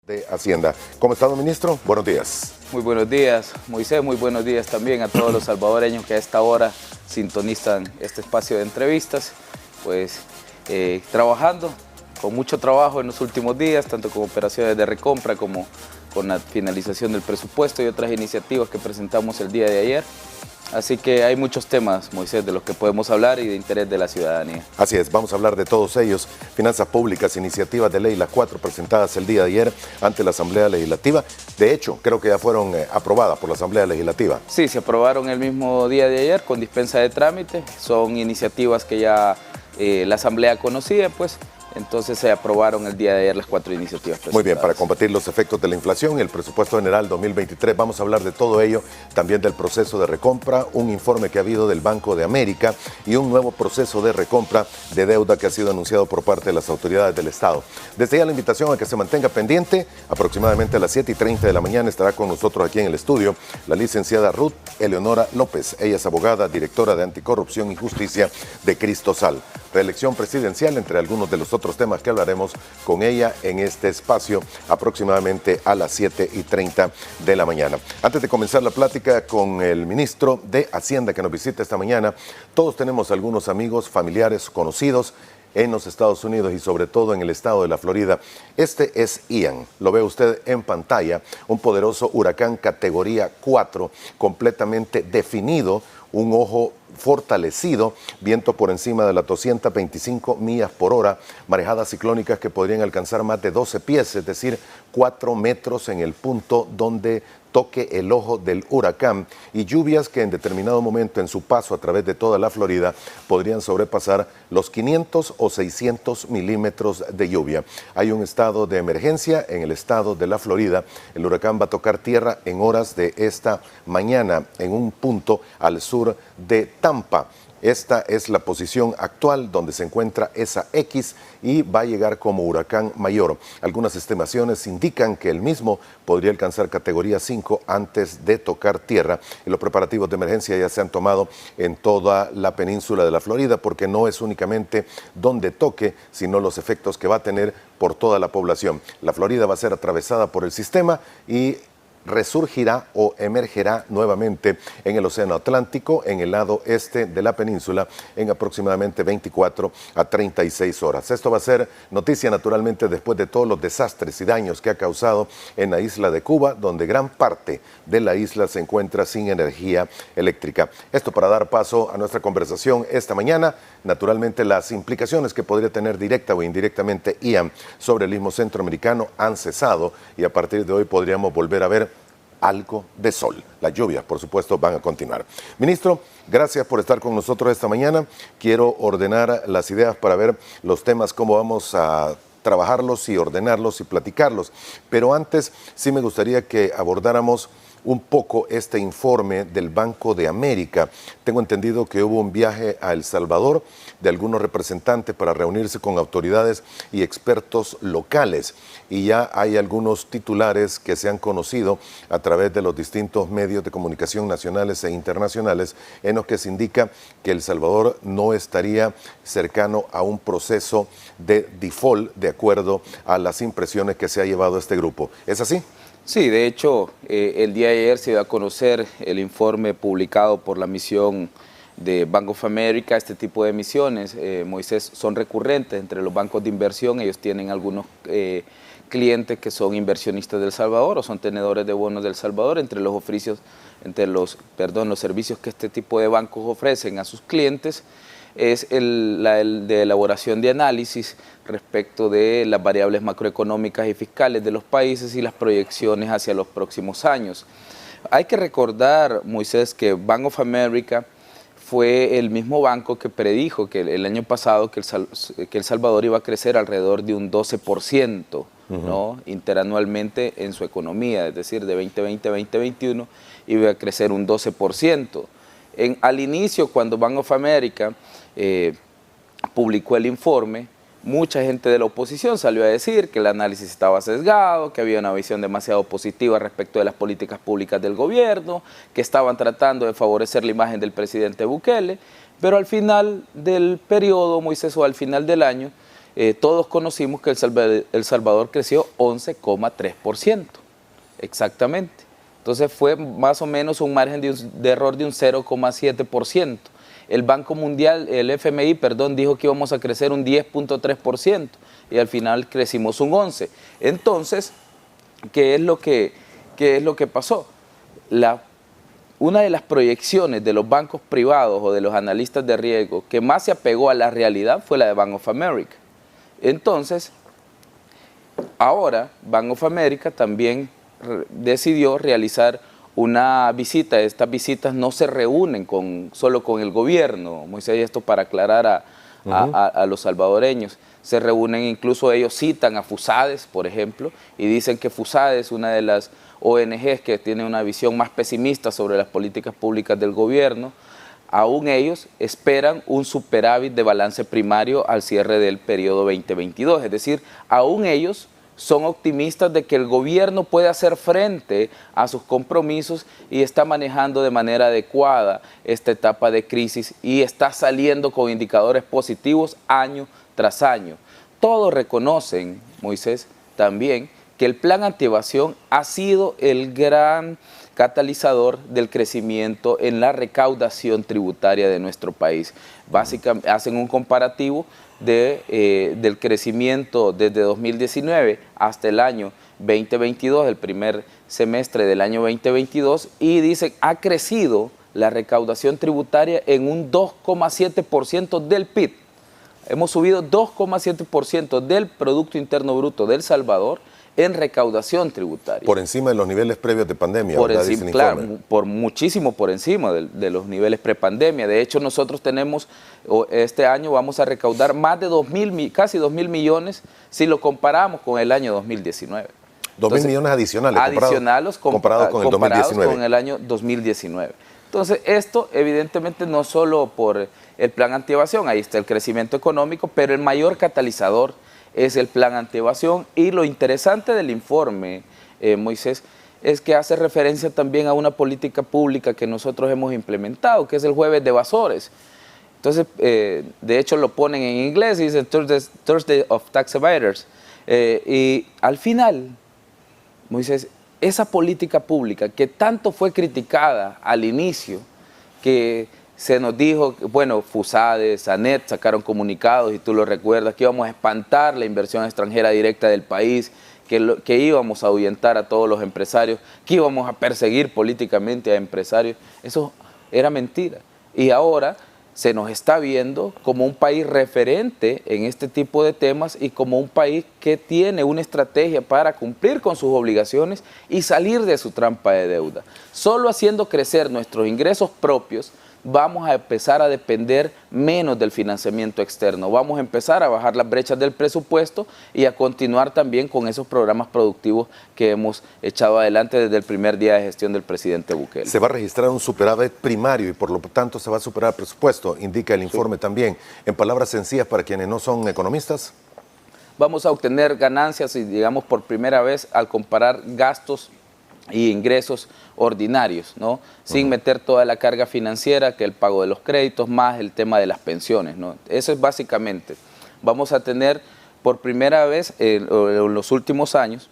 De Hacienda. ¿Cómo está, don ministro? Buenos días. Muy buenos días, Moisés. Muy buenos días también a todos los salvadoreños que a esta hora sintonizan este espacio de entrevistas. Pues trabajando, con mucho trabajo en los últimos días, tanto con operaciones de recompra como con la finalización del presupuesto y otras iniciativas que presentamos el día de ayer. Así que hay muchos temas, Moisés, de los que podemos hablar y de interés de la ciudadanía. Así es, vamos a hablar de todos ellos. Finanzas públicas, iniciativas de ley, las 4 presentadas el día de ayer ante la Asamblea Legislativa. De hecho, creo que ya fueron aprobadas por la Asamblea Legislativa. Sí, se aprobaron el mismo día de ayer con dispensa de trámite. Son iniciativas que ya la Asamblea conocía, pues. Entonces se aprobaron el día de ayer las 4 iniciativas presentadas. Muy bien, para combatir los efectos de la inflación y el presupuesto general 2023, vamos a hablar de todo ello, también del proceso de recompra, un informe que ha habido del Banco de América y un nuevo proceso de recompra de deuda que ha sido anunciado por parte de las autoridades del Estado. Desde ya la invitación a que se mantenga pendiente, aproximadamente a las 7:30 de la mañana estará con nosotros aquí en el estudio la licenciada Ruth Eleonora López. Ella es abogada, directora de Anticorrupción y Justicia de Cristosal. Reelección presidencial, entre algunos de los otros temas que hablaremos con ella en este espacio aproximadamente a las 7:30 de la mañana. Antes de comenzar la plática con el ministro de Hacienda que nos visita esta mañana, todos tenemos algunos amigos, familiares, conocidos en los Estados Unidos y sobre todo en el estado de la Florida. Este es Ian, lo ve usted en pantalla, un poderoso huracán categoría 4, completamente definido, un ojo fortalecido, viento por encima de las 225 millas por hora, marejadas ciclónicas que podrían alcanzar más de 12 pies, es decir, 4 metros en el punto donde toque el ojo del huracán, y lluvias que en determinado momento en su paso a través de toda la Florida podrían sobrepasar los 500 o 600 milímetros de lluvia. Hay un estado de emergencia en el estado de la Florida. El huracán va a tocar tierra en horas de esta mañana en un punto al sur de Tampa. Esta es la posición actual donde se encuentra esa X y va a llegar como huracán mayor. Algunas estimaciones indican que el mismo podría alcanzar categoría 5 antes de tocar tierra. Y los preparativos de emergencia ya se han tomado en toda la península de la Florida, porque no es únicamente donde toque, sino los efectos que va a tener por toda la población. La Florida va a ser atravesada por el sistema y resurgirá o emergerá nuevamente en el Océano Atlántico, en el lado este de la península, en aproximadamente 24 a 36 horas. Esto va a ser noticia naturalmente después de todos los desastres y daños que ha causado en la isla de Cuba, donde gran parte de la isla se encuentra sin energía eléctrica. Esto para dar paso a nuestra conversación esta mañana, naturalmente las implicaciones que podría tener directa o indirectamente Ian sobre el istmo centroamericano han cesado y a partir de hoy podríamos volver a ver algo de sol. Las lluvias, por supuesto, van a continuar. Ministro, gracias por estar con nosotros esta mañana. Quiero ordenar las ideas para ver los temas, cómo vamos a trabajarlos y ordenarlos y platicarlos. Pero antes, sí me gustaría que abordáramos un poco este informe del Banco de América. Tengo entendido que hubo un viaje a El Salvador de algunos representantes para reunirse con autoridades y expertos locales. Y ya hay algunos titulares que se han conocido a través de los distintos medios de comunicación nacionales e internacionales en los que se indica que El Salvador no estaría cercano a un proceso de default de acuerdo a las impresiones que se ha llevado este grupo. ¿Es así? Sí, de hecho, el día de ayer se dio a conocer el informe publicado por la misión de Bank of America. Este tipo de misiones, Moisés, son recurrentes entre los bancos de inversión. Ellos tienen algunos clientes que son inversionistas de El Salvador o son tenedores de bonos de El Salvador. Entre los servicios que este tipo de bancos ofrecen a sus clientes es el de elaboración de análisis respecto de las variables macroeconómicas y fiscales de los países y las proyecciones hacia los próximos años. Hay que recordar, Moisés, que Bank of America fue el mismo banco que predijo que el año pasado que El Salvador iba a crecer alrededor de un 12%, ¿no? Interanualmente en su economía, es decir, de 2020 a 2021 iba a crecer un 12%. Al inicio, cuando Bank of America publicó el informe, mucha gente de la oposición salió a decir que el análisis estaba sesgado, que había una visión demasiado positiva respecto de las políticas públicas del gobierno, que estaban tratando de favorecer la imagen del presidente Bukele, pero al final del periodo, Moisés, o al final del año, todos conocimos que El Salvador creció 11,3%, exactamente. Entonces fue más o menos un margen de error de un 0,7%. El Banco Mundial, el FMI, perdón, dijo que íbamos a crecer un 10,3% y al final crecimos un 11%. Entonces, ¿qué es lo que pasó? Una de las proyecciones de los bancos privados o de los analistas de riesgo que más se apegó a la realidad fue la de Bank of America. Entonces, ahora Bank of America también decidió realizar una visita. Estas visitas no se reúnen solo con el gobierno, Moisés, y esto para aclarar a los salvadoreños. Se reúnen, incluso ellos citan a FUSADES, por ejemplo, y dicen que FUSADES, una de las ONGs que tiene una visión más pesimista sobre las políticas públicas del gobierno, aún ellos esperan un superávit de balance primario al cierre del periodo 2022. Es decir, aún ellos son optimistas de que el gobierno puede hacer frente a sus compromisos y está manejando de manera adecuada esta etapa de crisis y está saliendo con indicadores positivos año tras año. Todos reconocen, Moisés, también que el plan antievasión ha sido el gran catalizador del crecimiento en la recaudación tributaria de nuestro país. Básicamente hacen un comparativo del crecimiento desde 2019 hasta el año 2022, el primer semestre del año 2022, y dicen ha crecido la recaudación tributaria en un 2,7% del PIB. Hemos subido 2,7% del Producto Interno Bruto de El Salvador en recaudación tributaria. Por encima de los niveles previos de pandemia, por ¿verdad? encima, claro, muchísimo por encima de los niveles prepandemia. De hecho, nosotros tenemos, este año vamos a recaudar más de casi 2.000 millones si lo comparamos con el año 2019. 2.000 millones adicionales comparados con el 2019. Con el año 2019. Entonces, esto evidentemente no solo por el plan antievasión, ahí está el crecimiento económico, pero el mayor catalizador es el plan antievasión. Y lo interesante del informe, Moisés, es que hace referencia también a una política pública que nosotros hemos implementado, que es el Jueves de Evasores. Entonces, de hecho lo ponen en inglés y dicen Thursday of Tax Evaders. Y al final, Moisés, esa política pública que tanto fue criticada al inicio, que se nos dijo, bueno, FUSADES, ANET sacaron comunicados, y tú lo recuerdas, que íbamos a espantar la inversión extranjera directa del país, que íbamos a ahuyentar a todos los empresarios, que íbamos a perseguir políticamente a empresarios. Eso era mentira. Y ahora se nos está viendo como un país referente en este tipo de temas y como un país que tiene una estrategia para cumplir con sus obligaciones y salir de su trampa de deuda. Solo haciendo crecer nuestros ingresos propios vamos a empezar a depender menos del financiamiento externo, vamos a empezar a bajar las brechas del presupuesto y a continuar también con esos programas productivos que hemos echado adelante desde el primer día de gestión del presidente Bukele. Se va a registrar un superávit primario y por lo tanto se va a superar el presupuesto, indica el informe también. En palabras sencillas para quienes no son economistas. Vamos a obtener ganancias y digamos por primera vez al comparar gastos y ingresos ordinarios, ¿no? Sin meter toda la carga financiera, que el pago de los créditos, más el tema de las pensiones, ¿no? Eso es básicamente. Vamos a tener por primera vez en los últimos años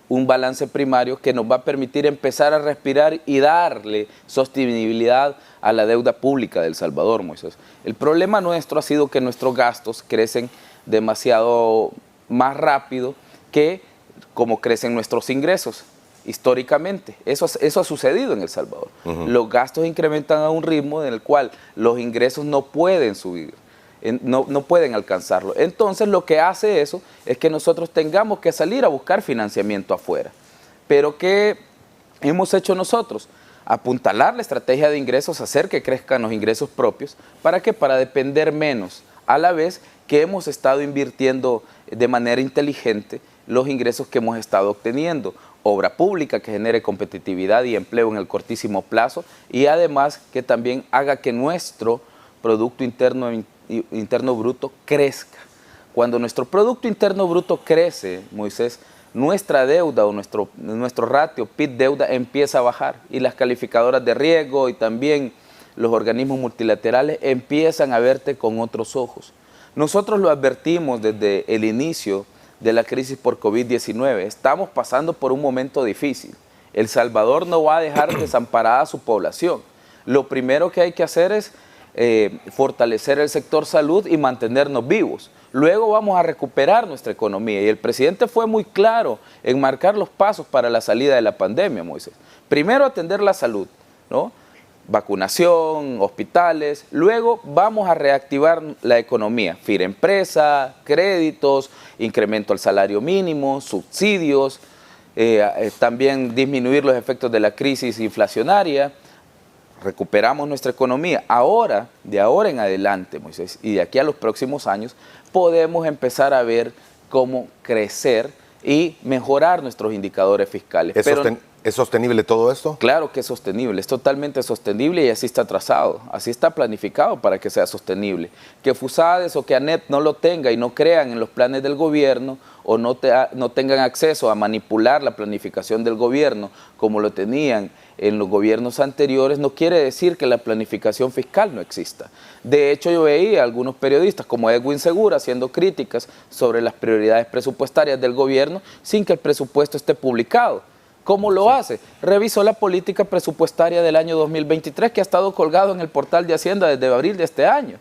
un balance primario que nos va a permitir empezar a respirar y darle sostenibilidad a la deuda pública de El Salvador, Moisés. El problema nuestro ha sido que nuestros gastos crecen demasiado más rápido que como crecen nuestros ingresos. Históricamente, eso ha sucedido en El Salvador. Los gastos incrementan a un ritmo en el cual los ingresos no pueden subir, no pueden alcanzarlo. Entonces lo que hace eso es que nosotros tengamos que salir a buscar financiamiento afuera. Pero ¿qué hemos hecho nosotros? Apuntalar la estrategia de ingresos, hacer que crezcan los ingresos propios. ¿Para qué? Para depender menos, a la vez que hemos estado invirtiendo de manera inteligente los ingresos que hemos estado obteniendo. Obra pública que genere competitividad y empleo en el cortísimo plazo y además que también haga que nuestro Producto Interno Bruto crezca. Cuando nuestro Producto Interno Bruto crece, Moisés, nuestra deuda o nuestro ratio PIB-deuda empieza a bajar y las calificadoras de riesgo y también los organismos multilaterales empiezan a verte con otros ojos. Nosotros lo advertimos desde el inicio de la crisis por COVID-19. Estamos pasando por un momento difícil. El Salvador no va a dejar desamparada a su población. Lo primero que hay que hacer es fortalecer el sector salud y mantenernos vivos. Luego vamos a recuperar nuestra economía. Y el presidente fue muy claro en marcar los pasos para la salida de la pandemia, Moisés. Primero atender la salud, ¿no? Vacunación, hospitales. Luego vamos a reactivar la economía. Firempresa, créditos, incremento al salario mínimo, subsidios, también disminuir los efectos de la crisis inflacionaria. Recuperamos nuestra economía. Ahora, de ahora en adelante, Moisés, y de aquí a los próximos años, podemos empezar a ver cómo crecer y mejorar nuestros indicadores fiscales. ¿Es sostenible todo esto? Claro que es sostenible, es totalmente sostenible y así está trazado, así está planificado para que sea sostenible. Que FUSADES o que ANEP no lo tenga y no crean en los planes del gobierno o no tengan acceso a manipular la planificación del gobierno como lo tenían en los gobiernos anteriores, no quiere decir que la planificación fiscal no exista. De hecho, yo veía a algunos periodistas como Edwin Segura haciendo críticas sobre las prioridades presupuestarias del gobierno sin que el presupuesto esté publicado. ¿Cómo lo hace? Revisó la política presupuestaria del año 2023 que ha estado colgado en el portal de Hacienda desde abril de este año.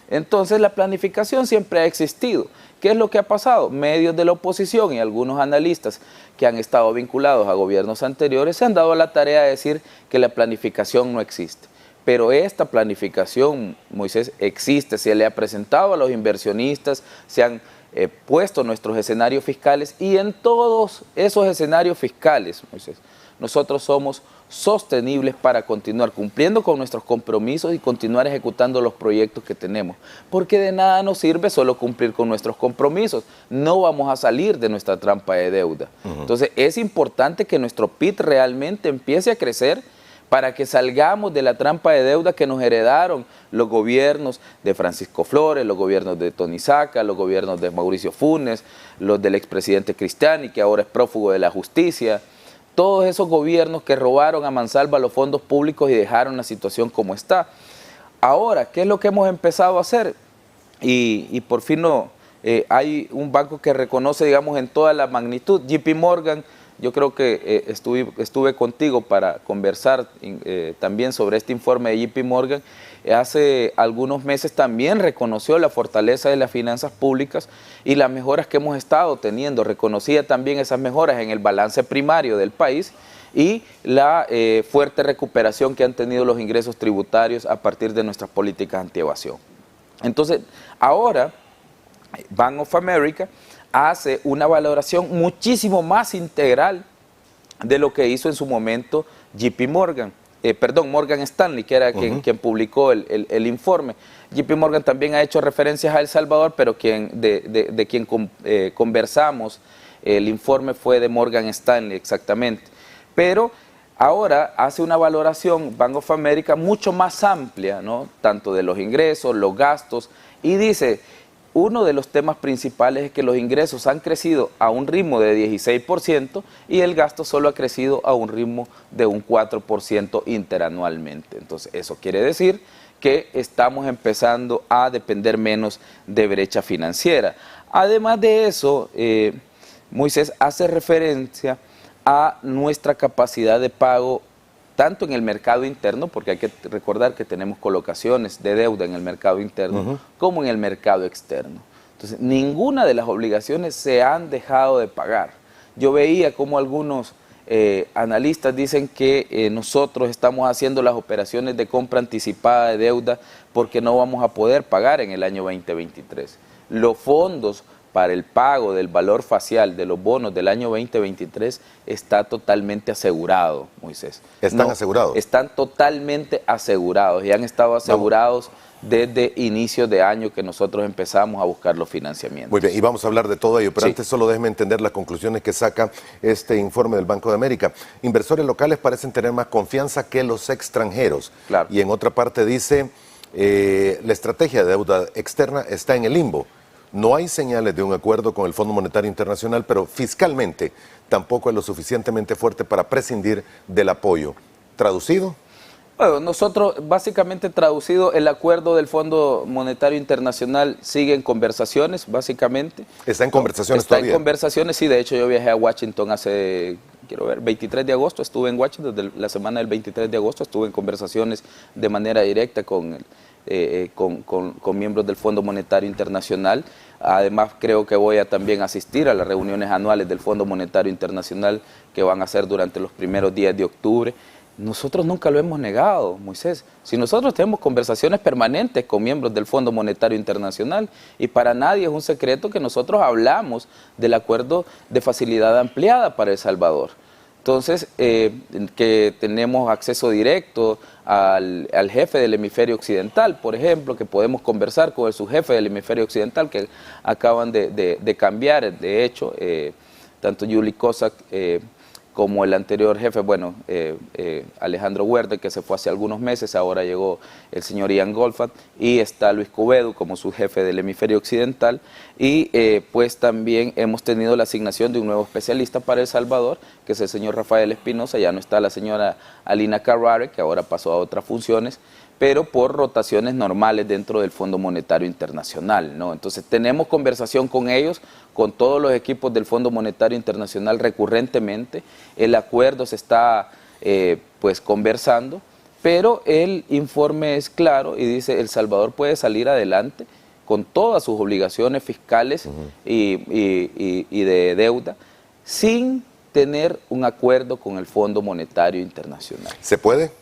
Entonces la planificación siempre ha existido. ¿Qué es lo que ha pasado? Medios de la oposición y algunos analistas que han estado vinculados a gobiernos anteriores se han dado a la tarea de decir que la planificación no existe. Pero esta planificación, Moisés, existe, se le ha presentado a los inversionistas, se han puesto nuestros escenarios fiscales y en todos esos escenarios fiscales, Moisés, nosotros somos sostenibles para continuar cumpliendo con nuestros compromisos y continuar ejecutando los proyectos que tenemos. Porque de nada nos sirve solo cumplir con nuestros compromisos. No vamos a salir de nuestra trampa de deuda. Entonces es importante que nuestro PIB realmente empiece a crecer para que salgamos de la trampa de deuda que nos heredaron los gobiernos de Francisco Flores, los gobiernos de Tony Saca, los gobiernos de Mauricio Funes, los del expresidente Cristiani, que ahora es prófugo de la justicia. Todos esos gobiernos que robaron a mansalva los fondos públicos y dejaron la situación como está. Ahora, ¿qué es lo que hemos empezado a hacer? Y por fin hay un banco que reconoce, digamos, en toda la magnitud. JP Morgan, yo creo que estuve contigo para conversar también sobre este informe de JP Morgan. Hace algunos meses también reconoció la fortaleza de las finanzas públicas y las mejoras que hemos estado teniendo. Reconocía también esas mejoras en el balance primario del país y la fuerte recuperación que han tenido los ingresos tributarios a partir de nuestras políticas antievasión. Entonces, ahora, Bank of America hace una valoración muchísimo más integral de lo que hizo en su momento Morgan Stanley, que era quien publicó el informe. JP Morgan también ha hecho referencias a El Salvador, pero de quien conversamos, el informe fue de Morgan Stanley exactamente. Pero ahora hace una valoración, Bank of America, mucho más amplia, ¿no? Tanto de los ingresos, los gastos, y dice: uno de los temas principales es que los ingresos han crecido a un ritmo de 16% y el gasto solo ha crecido a un ritmo de un 4% interanualmente. Entonces, eso quiere decir que estamos empezando a depender menos de brecha financiera. Además de eso, Moisés hace referencia a nuestra capacidad de pago tanto en el mercado interno, porque hay que recordar que tenemos colocaciones de deuda en el mercado interno, como en el mercado externo. Entonces, ninguna de las obligaciones se han dejado de pagar. Yo veía como algunos analistas dicen que nosotros estamos haciendo las operaciones de compra anticipada de deuda porque no vamos a poder pagar en el año 2023. Los fondos para el pago del valor facial de los bonos del año 2023 está totalmente asegurado, Moisés. ¿Están asegurados? Están totalmente asegurados y han estado asegurados desde inicios de año que nosotros empezamos a buscar los financiamientos. Muy bien, y vamos a hablar de todo ello, pero Sí. antes solo déjeme entender las conclusiones que saca este informe del Banco de América. Inversores locales parecen tener más confianza que los extranjeros. Claro. Y en otra parte dice, la estrategia de deuda externa está en el limbo. No hay señales de un acuerdo con el Fondo Monetario Internacional, pero fiscalmente tampoco es lo suficientemente fuerte para prescindir del apoyo. ¿Traducido? Bueno, nosotros, básicamente traducido, el acuerdo del Fondo Monetario Internacional sigue en conversaciones, básicamente. ¿Está en conversaciones Está todavía? en conversaciones, sí. De hecho, yo viajé a Washington hace, 23 de agosto, estuve en Washington, desde la semana del 23 de agosto, estuve en conversaciones de manera directa con miembros del Fondo Monetario Internacional. Además, creo que voy a también asistir a las reuniones anuales del Fondo Monetario Internacional que van a ser durante los primeros días de octubre. Nosotros nunca lo hemos negado, Moisés. Si nosotros tenemos conversaciones permanentes con miembros del Fondo Monetario Internacional, y para nadie es un secreto que nosotros hablamos del acuerdo de facilidad ampliada para El Salvador. Entonces, que tenemos acceso directo al jefe del hemisferio occidental, por ejemplo, que podemos conversar con el subjefe del hemisferio occidental, que acaban de cambiar, de hecho, tanto Yuli Kosak como el anterior jefe, bueno, Alejandro Huerta, que se fue hace algunos meses, ahora llegó el señor Ian Goldfat, y está Luis Cubedo como su jefe del hemisferio occidental, y pues también hemos tenido la asignación de un nuevo especialista para El Salvador, que es el señor Rafael Espinosa. Ya no está la señora Alina Carrare, que ahora pasó a otras funciones, pero por rotaciones normales dentro del Fondo Monetario Internacional, ¿no? Entonces tenemos conversación con ellos, con todos los equipos del Fondo Monetario Internacional recurrentemente. El acuerdo se está pues conversando, pero el informe es claro y dice: El Salvador puede salir adelante con todas sus obligaciones fiscales y de deuda sin tener un acuerdo con el Fondo Monetario Internacional. ¿Se puede?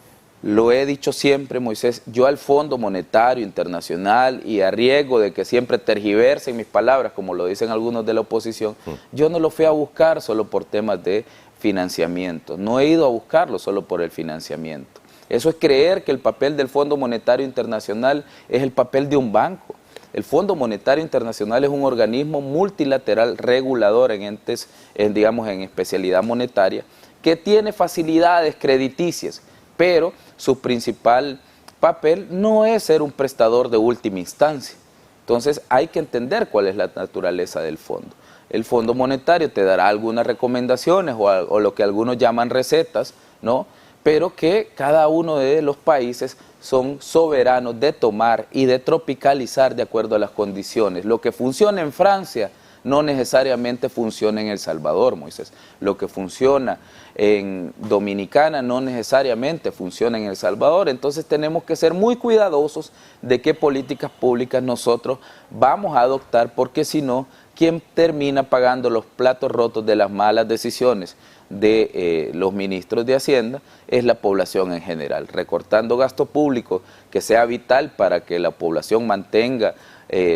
Lo he dicho siempre, Moisés, yo al Fondo Monetario Internacional, y a riesgo de que siempre tergiversen mis palabras, como lo dicen algunos de la oposición, yo no lo fui a buscar solo por temas de financiamiento, no he ido a buscarlo solo por el financiamiento. Eso es creer que el papel del Fondo Monetario Internacional es el papel de un banco. El Fondo Monetario Internacional es un organismo multilateral regulador en entes, digamos, en especialidad monetaria, que tiene facilidades crediticias, pero su principal papel no es ser un prestador de última instancia. Entonces hay que entender cuál es la naturaleza del fondo. El Fondo Monetario te dará algunas recomendaciones o lo que algunos llaman recetas, ¿no? Pero que cada uno de los países son soberanos de tomar y de tropicalizar de acuerdo a las condiciones. Lo que funciona en Francia no necesariamente funciona en El Salvador, Moisés. Lo que funciona en Dominicana no necesariamente funciona en El Salvador. Entonces tenemos que ser muy cuidadosos de qué políticas públicas nosotros vamos a adoptar, porque si no, ¿quién termina pagando los platos rotos de las malas decisiones de los ministros de Hacienda? Es la población en general, recortando gasto público que sea vital para que la población mantenga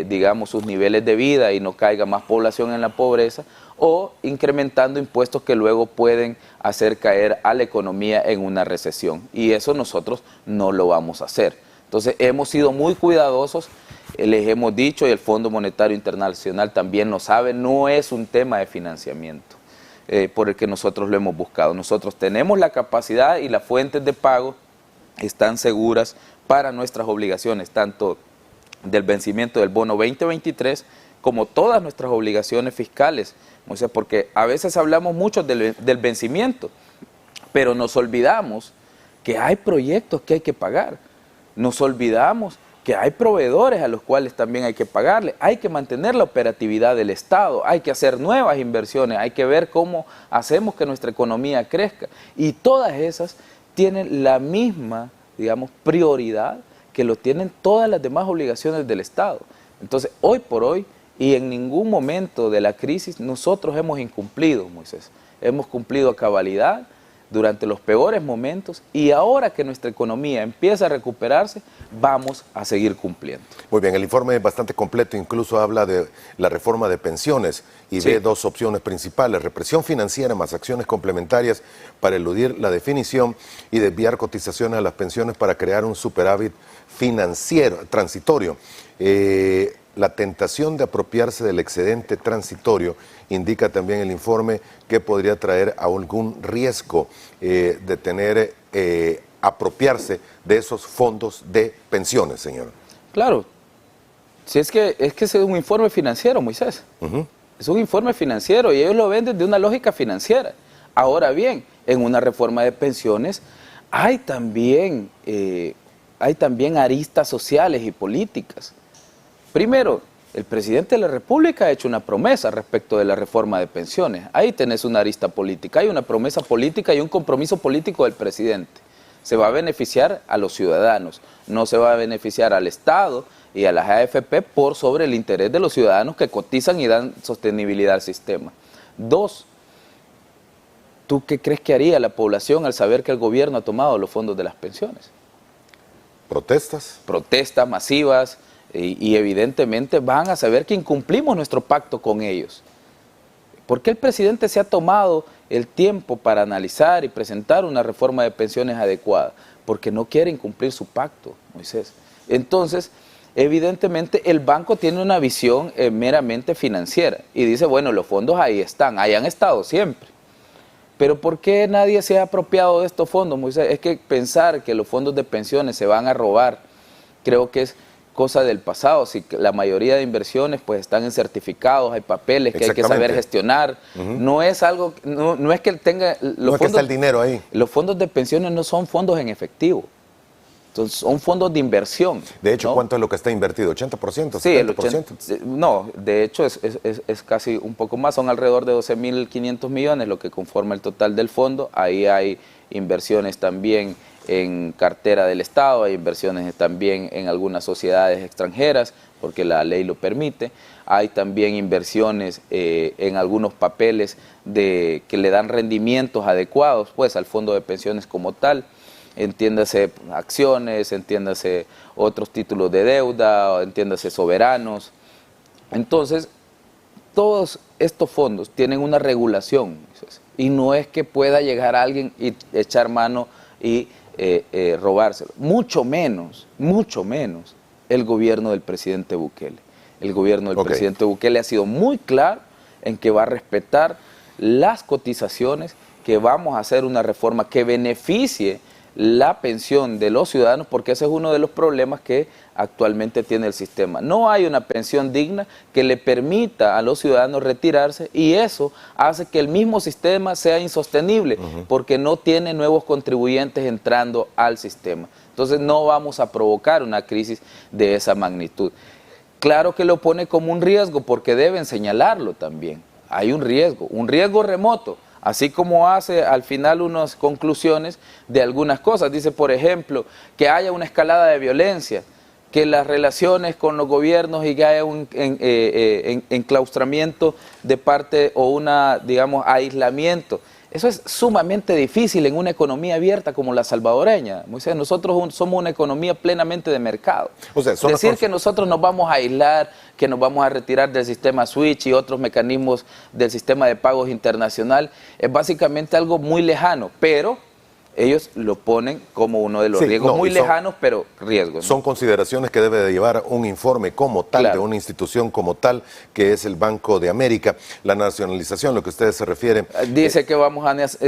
digamos, sus niveles de vida y no caiga más población en la pobreza, o incrementando impuestos que luego pueden hacer caer a la economía en una recesión. Y eso nosotros no lo vamos a hacer. Entonces hemos sido muy cuidadosos, les hemos dicho, y el Fondo Monetario Internacional también lo sabe, no es un tema de financiamiento por el que nosotros lo hemos buscado. Nosotros tenemos la capacidad y las fuentes de pago están seguras para nuestras obligaciones, tanto del vencimiento del bono 2023, como todas nuestras obligaciones fiscales, o sea, porque a veces hablamos mucho del vencimiento, pero nos olvidamos que hay proyectos que hay que pagar, nos olvidamos que hay proveedores a los cuales también hay que pagarle, hay que mantener la operatividad del Estado, hay que hacer nuevas inversiones, hay que ver cómo hacemos que nuestra economía crezca, y todas esas tienen la misma, digamos, prioridad que lo tienen todas las demás obligaciones del Estado. Entonces, hoy por hoy, y en ningún momento de la crisis, nosotros hemos incumplido, Moisés. Hemos cumplido a cabalidad durante los peores momentos, y ahora que nuestra economía empieza a recuperarse, vamos a seguir cumpliendo. Muy bien, el informe es bastante completo, incluso habla de la reforma de pensiones y ve dos opciones principales: represión financiera más acciones complementarias para eludir la definición y desviar cotizaciones a las pensiones para crear un superávit financiero transitorio. La tentación de apropiarse del excedente transitorio indica también el informe que podría traer algún riesgo de tener, apropiarse de esos fondos de pensiones, señor. Claro, si es que es un informe financiero, Moisés. Es un informe financiero y ellos lo ven desde una lógica financiera. Ahora bien, en una reforma de pensiones hay también aristas sociales y políticas. Primero, el presidente de la República ha hecho una promesa respecto de la reforma de pensiones. Ahí tenés una arista política, hay una promesa política y un compromiso político del presidente. Se va a beneficiar a los ciudadanos, no se va a beneficiar al Estado y a las AFP por sobre el interés de los ciudadanos que cotizan y dan sostenibilidad al sistema. Dos, ¿tú qué crees que haría la población al saber que el gobierno ha tomado los fondos de las pensiones? ¿Protestas? Protestas masivas y evidentemente van a saber que incumplimos nuestro pacto con ellos. ¿Por qué el presidente se ha tomado el tiempo para analizar y presentar una reforma de pensiones adecuada? Porque no quiere incumplir su pacto, Moisés. Entonces, evidentemente el banco tiene una visión meramente financiera y dice, bueno, los fondos ahí están, ahí han estado siempre. Pero ¿por qué nadie se ha apropiado de estos fondos, Moisés? Es que pensar que los fondos de pensiones se van a robar, creo que es cosa del pasado. Si la mayoría de inversiones pues están en certificados, hay papeles que hay que saber gestionar. No es algo, no es que tenga no es que está el dinero ahí. Los fondos de pensiones no son fondos en efectivo. Entonces, son fondos de inversión. De hecho, ¿no? ¿Cuánto es lo que está invertido? ¿80%? Sí, 70%. el 80%. No, de hecho es casi un poco más, son alrededor de 12.500 millones lo que conforma el total del fondo. Ahí hay inversiones también en cartera del Estado, hay inversiones también en algunas sociedades extranjeras, porque la ley lo permite. Hay también inversiones en algunos papeles que le dan rendimientos adecuados pues, al fondo de pensiones como tal. Entiéndase acciones, entiéndase otros títulos de deuda, entiéndase soberanos. Entonces, todos estos fondos tienen una regulación y no es que pueda llegar alguien y echar mano y robárselo. Mucho menos el gobierno del presidente Bukele. El gobierno del presidente Bukele ha sido muy claro en que va a respetar las cotizaciones, que vamos a hacer una reforma que beneficie la pensión de los ciudadanos, porque ese es uno de los problemas que actualmente tiene el sistema. No hay una pensión digna que le permita a los ciudadanos retirarse y eso hace que el mismo sistema sea insostenible porque no tiene nuevos contribuyentes entrando al sistema. Entonces no vamos a provocar una crisis de esa magnitud. Claro que lo pone como un riesgo porque deben señalarlo también. Hay un riesgo remoto. Así como hace al final unas conclusiones de algunas cosas. Dice, por ejemplo, que haya una escalada de violencia, que las relaciones con los gobiernos y que haya un enclaustramiento de parte o digamos, aislamiento. Eso es sumamente difícil en una economía abierta como la salvadoreña. Moisés, nosotros somos una economía plenamente de mercado. O sea, decir que nosotros nos vamos a aislar, que nos vamos a retirar del sistema SWIFT y otros mecanismos del sistema de pagos internacional, es básicamente algo muy lejano, pero ellos lo ponen como uno de los riesgos muy lejanos, pero riesgos, ¿no? Son consideraciones que debe de llevar un informe como tal, de una institución como tal, que es el Banco de América. La nacionalización, lo que ustedes se refieren. Dice que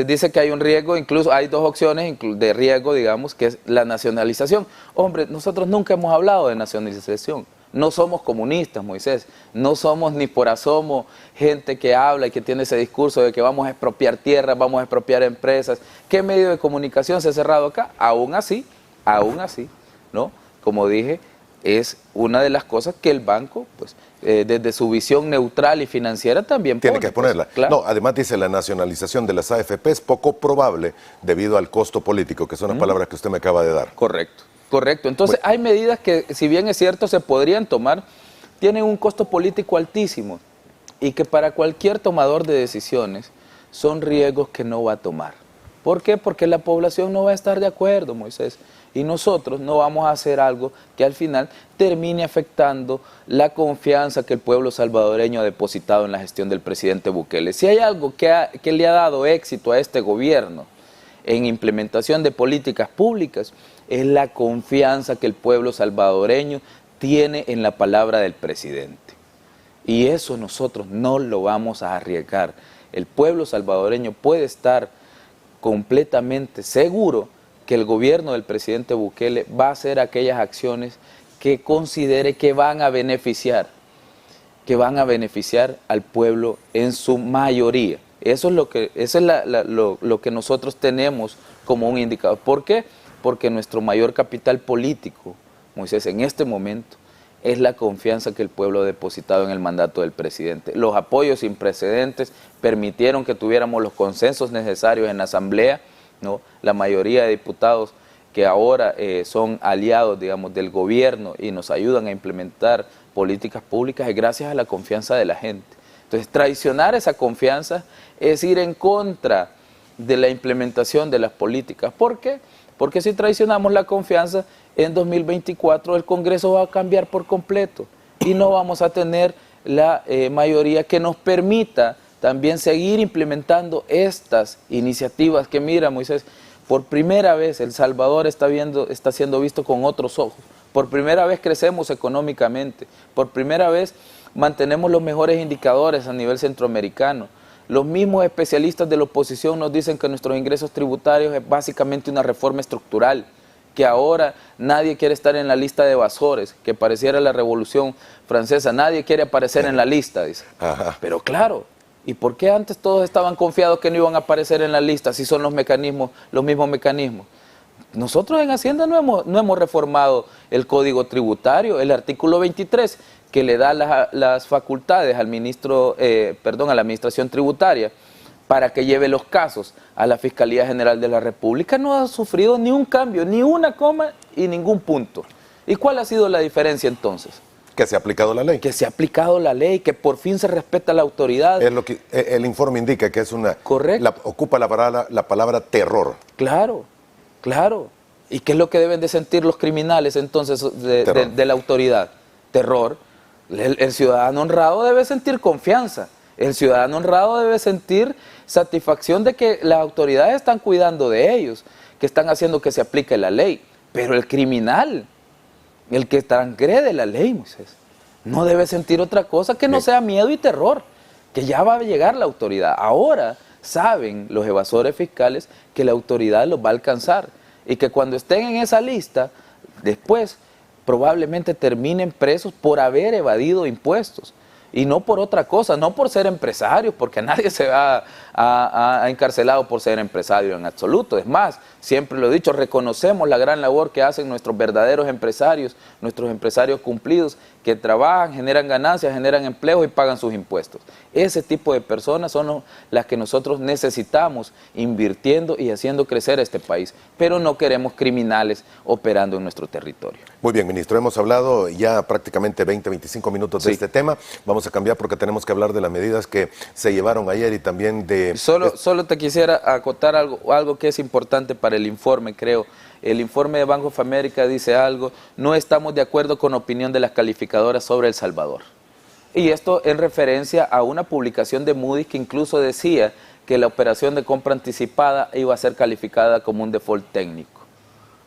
dice que hay un riesgo, incluso hay dos opciones de riesgo, digamos, que es la nacionalización. Hombre, nosotros nunca hemos hablado de nacionalización. No somos comunistas, Moisés, no somos ni por asomo gente que habla y que tiene ese discurso de que vamos a expropiar tierras, vamos a expropiar empresas. ¿Qué medio de comunicación se ha cerrado acá? Aún así, ¿no? Como dije, es una de las cosas que el banco, pues, desde su visión neutral y financiera también tiene que ponerla. Pues, claro. No, además dice la nacionalización de las AFP es poco probable debido al costo político, que son las palabras que usted me acaba de dar. Correcto. Entonces hay medidas que, si bien es cierto, se podrían tomar, tienen un costo político altísimo y que para cualquier tomador de decisiones son riesgos que no va a tomar. ¿Por qué? Porque la población no va a estar de acuerdo, Moisés, y nosotros no vamos a hacer algo que al final termine afectando la confianza que el pueblo salvadoreño ha depositado en la gestión del presidente Bukele. Si hay algo que le ha dado éxito a este gobierno en implementación de políticas públicas, es la confianza que el pueblo salvadoreño tiene en la palabra del presidente. Y eso nosotros no lo vamos a arriesgar. El pueblo salvadoreño puede estar completamente seguro que el gobierno del presidente Bukele va a hacer aquellas acciones que considere que van a beneficiar al pueblo en su mayoría. Eso es lo que nosotros tenemos como un indicador. ¿Por qué? Porque nuestro mayor capital político, Moisés, en este momento, es la confianza que el pueblo ha depositado en el mandato del presidente. Los apoyos sin precedentes permitieron que tuviéramos los consensos necesarios en la Asamblea, ¿no? La mayoría de diputados que ahora son aliados, digamos, del gobierno y nos ayudan a implementar políticas públicas es gracias a la confianza de la gente. Entonces, traicionar esa confianza es ir en contra de la implementación de las políticas. ¿Por qué? Porque si traicionamos la confianza, en 2024 el Congreso va a cambiar por completo y no vamos a tener la mayoría que nos permita también seguir implementando estas iniciativas que, mira, Moisés, por primera vez El Salvador está siendo visto con otros ojos. Por primera vez crecemos económicamente. Por primera vez mantenemos los mejores indicadores a nivel centroamericano. Los mismos especialistas de la oposición nos dicen que nuestros ingresos tributarios es básicamente una reforma estructural, que ahora nadie quiere estar en la lista de evasores, que pareciera la Revolución Francesa, nadie quiere aparecer en la lista, dice. Ajá. Pero claro, ¿y por qué antes todos estaban confiados que no iban a aparecer en la lista si son los mismos mecanismos? Nosotros en Hacienda no hemos reformado el Código Tributario, el artículo 23, que le da las facultades al a la Administración Tributaria para que lleve los casos a la Fiscalía General de la República, no ha sufrido ni un cambio, ni una coma y ningún punto. ¿Y cuál ha sido la diferencia entonces? Que se ha aplicado la ley. Que se ha aplicado la ley, que por fin se respeta la autoridad. Es lo que el informe indica, que es una... Correcto. Ocupa la palabra terror. Claro, claro. ¿Y qué es lo que deben de sentir los criminales entonces de la autoridad? Terror. El ciudadano honrado debe sentir confianza. El ciudadano honrado debe sentir satisfacción de que las autoridades están cuidando de ellos, que están haciendo que se aplique la ley. Pero el criminal, el que transgrede la ley, Moisés, no debe sentir otra cosa que no sea miedo y terror, que ya va a llegar la autoridad. Ahora saben los evasores fiscales que la autoridad los va a alcanzar y que cuando estén en esa lista, después probablemente terminen presos por haber evadido impuestos. Y no por otra cosa, no por ser empresarios, porque nadie se va a encarcelado por ser empresario en absoluto. Es más, siempre lo he dicho, reconocemos la gran labor que hacen nuestros verdaderos empresarios, nuestros empresarios cumplidos, que trabajan, generan ganancias, generan empleo y pagan sus impuestos. Ese tipo de personas son las que nosotros necesitamos invirtiendo y haciendo crecer este país, pero no queremos criminales operando en nuestro territorio. Muy bien, ministro, hemos hablado ya prácticamente 20-25 minutos de este tema. Vamos a cambiar porque tenemos que hablar de las medidas que se llevaron ayer y también de... Solo te quisiera acotar algo que es importante para el informe, creo. El informe de Bank of America dice algo: no estamos de acuerdo con la opinión de las calificadoras sobre El Salvador. Y esto en referencia a una publicación de Moody's que incluso decía que la operación de compra anticipada iba a ser calificada como un default técnico.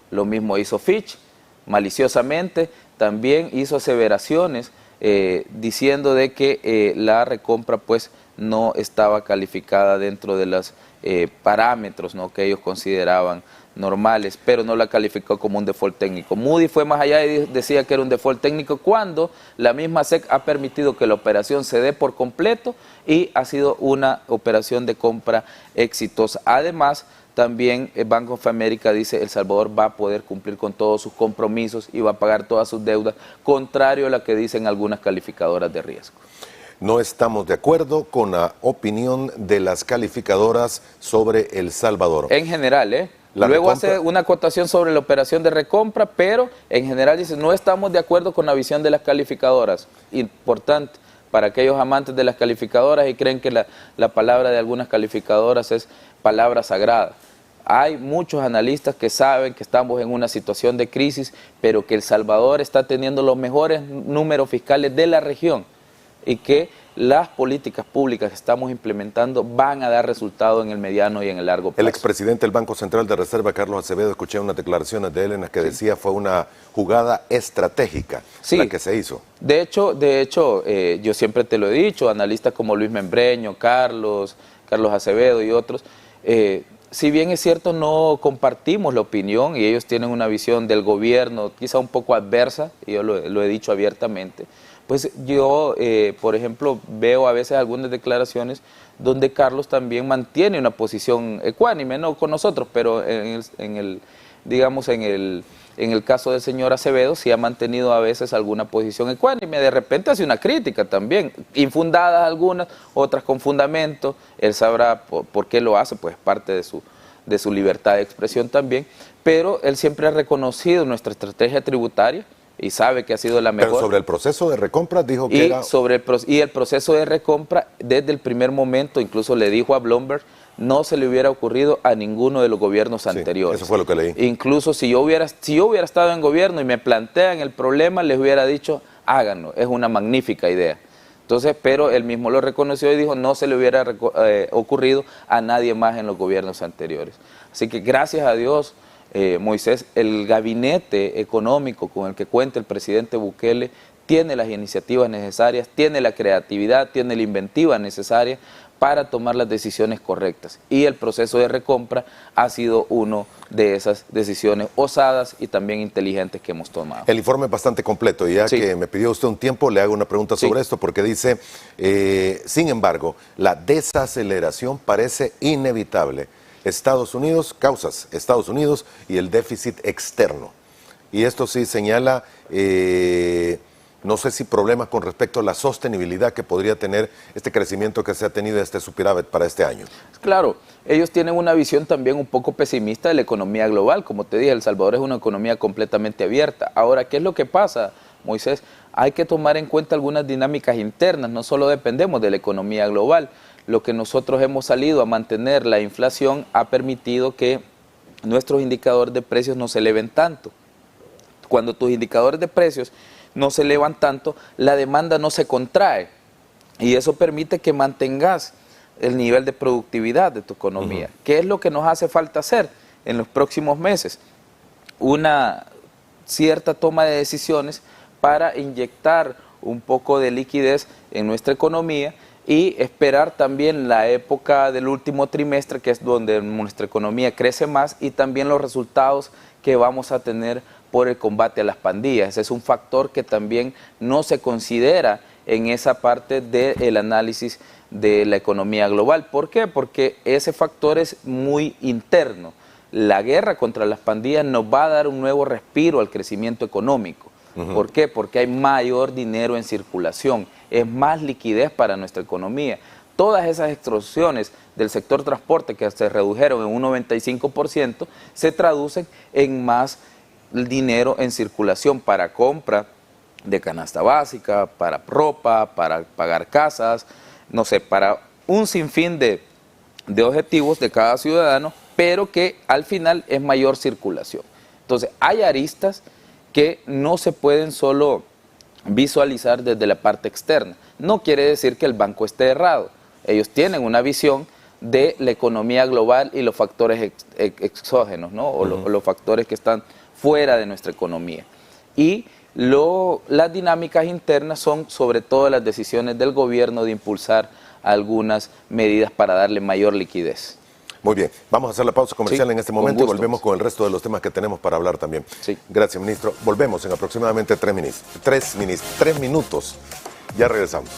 Lo mismo hizo Fitch, maliciosamente, también hizo aseveraciones diciendo de que la recompra pues no estaba calificada dentro de los parámetros, ¿no?, que ellos consideraban normales, pero no la calificó como un default técnico. Moody's fue más allá y decía que era un default técnico cuando la misma SEC ha permitido que la operación se dé por completo y ha sido una operación de compra exitosa. Además, también Bank of America dice El Salvador va a poder cumplir con todos sus compromisos y va a pagar todas sus deudas, contrario a la que dicen algunas calificadoras de riesgo. No estamos de acuerdo con la opinión de las calificadoras sobre El Salvador. En general, Luego hace una acotación sobre la operación de recompra, pero en general dice, no estamos de acuerdo con la visión de las calificadoras. Importante para aquellos amantes de las calificadoras y creen que la palabra de algunas calificadoras es palabra sagrada. Hay muchos analistas que saben que estamos en una situación de crisis, pero que El Salvador está teniendo los mejores números fiscales de la región y que las políticas públicas que estamos implementando van a dar resultado en el mediano y en el largo plazo. El expresidente del Banco Central de Reserva, Carlos Acevedo, escuché unas declaraciones de él en las que decía fue una jugada estratégica la que se hizo. De hecho, yo siempre te lo he dicho, analistas como Luis Membreño, Carlos Acevedo y otros, si bien es cierto no compartimos la opinión y ellos tienen una visión del gobierno quizá un poco adversa, y yo lo he dicho abiertamente, pues yo, por ejemplo, veo a veces algunas declaraciones donde Carlos también mantiene una posición ecuánime, no con nosotros, pero digamos, en el caso del señor Acevedo sí ha mantenido a veces alguna posición ecuánime, de repente hace una crítica también, infundadas algunas, otras con fundamento, él sabrá por qué lo hace, pues parte de su libertad de expresión también, pero él siempre ha reconocido nuestra estrategia tributaria y sabe que ha sido la mejor. Pero sobre el proceso de recompra dijo que era... Y el proceso de recompra, desde el primer momento, incluso le dijo a Bloomberg, no se le hubiera ocurrido a ninguno de los gobiernos anteriores. Eso fue lo que leí. Incluso si yo hubiera estado en gobierno y me plantean el problema, les hubiera dicho, háganlo, es una magnífica idea. Entonces, pero él mismo lo reconoció y dijo, no se le hubiera ocurrido a nadie más en los gobiernos anteriores. Así que gracias a Dios, Moisés, el gabinete económico con el que cuenta el presidente Bukele tiene las iniciativas necesarias, tiene la creatividad, tiene la inventiva necesaria para tomar las decisiones correctas. Y el proceso de recompra ha sido uno de esas decisiones osadas y también inteligentes que hemos tomado. El informe es bastante completo y ya que me pidió usted un tiempo, le hago una pregunta sobre esto porque dice, sin embargo, la desaceleración parece inevitable. Estados Unidos, causas, Estados Unidos y el déficit externo. Y esto sí señala... no sé si problemas con respecto a la sostenibilidad que podría tener este crecimiento que se ha tenido este superávit para este año. Claro, ellos tienen una visión también un poco pesimista de la economía global. Como te dije, El Salvador es una economía completamente abierta. Ahora, ¿qué es lo que pasa, Moisés? Hay que tomar en cuenta algunas dinámicas internas, no solo dependemos de la economía global. Lo que nosotros hemos salido a mantener la inflación ha permitido que nuestros indicadores de precios no se eleven tanto. Cuando tus indicadores de precios no se elevan tanto, la demanda no se contrae y eso permite que mantengas el nivel de productividad de tu economía. ¿Qué es lo que nos hace falta hacer en los próximos meses? Una cierta toma de decisiones para inyectar un poco de liquidez en nuestra economía y esperar también la época del último trimestre, que es donde nuestra economía crece más, y también los resultados que vamos a tener por el combate a las pandillas. Ese es un factor que también no se considera en esa parte del análisis de la economía global. ¿Por qué? Porque ese factor es muy interno. La guerra contra las pandillas nos va a dar un nuevo respiro al crecimiento económico. ¿Por qué? Porque hay mayor dinero en circulación, es más liquidez para nuestra economía. Todas esas extorsiones del sector transporte que se redujeron en un 95% se traducen en más dinero en circulación para compra de canasta básica, para ropa, para pagar casas, no sé, para un sinfín de objetivos de cada ciudadano, pero que al final es mayor circulación. Entonces, hay aristas que no se pueden solo visualizar desde la parte externa. No quiere decir que el banco esté errado. Ellos tienen una visión de la economía global y los factores exógenos, ¿no? O los factores que están fuera de nuestra economía. Y las dinámicas internas son sobre todo las decisiones del gobierno de impulsar algunas medidas para darle mayor liquidez. Muy bien, vamos a hacer la pausa comercial en este momento y volvemos con el resto de los temas que tenemos para hablar también. Gracias, ministro. Volvemos en aproximadamente 3 minutos. Ya regresamos.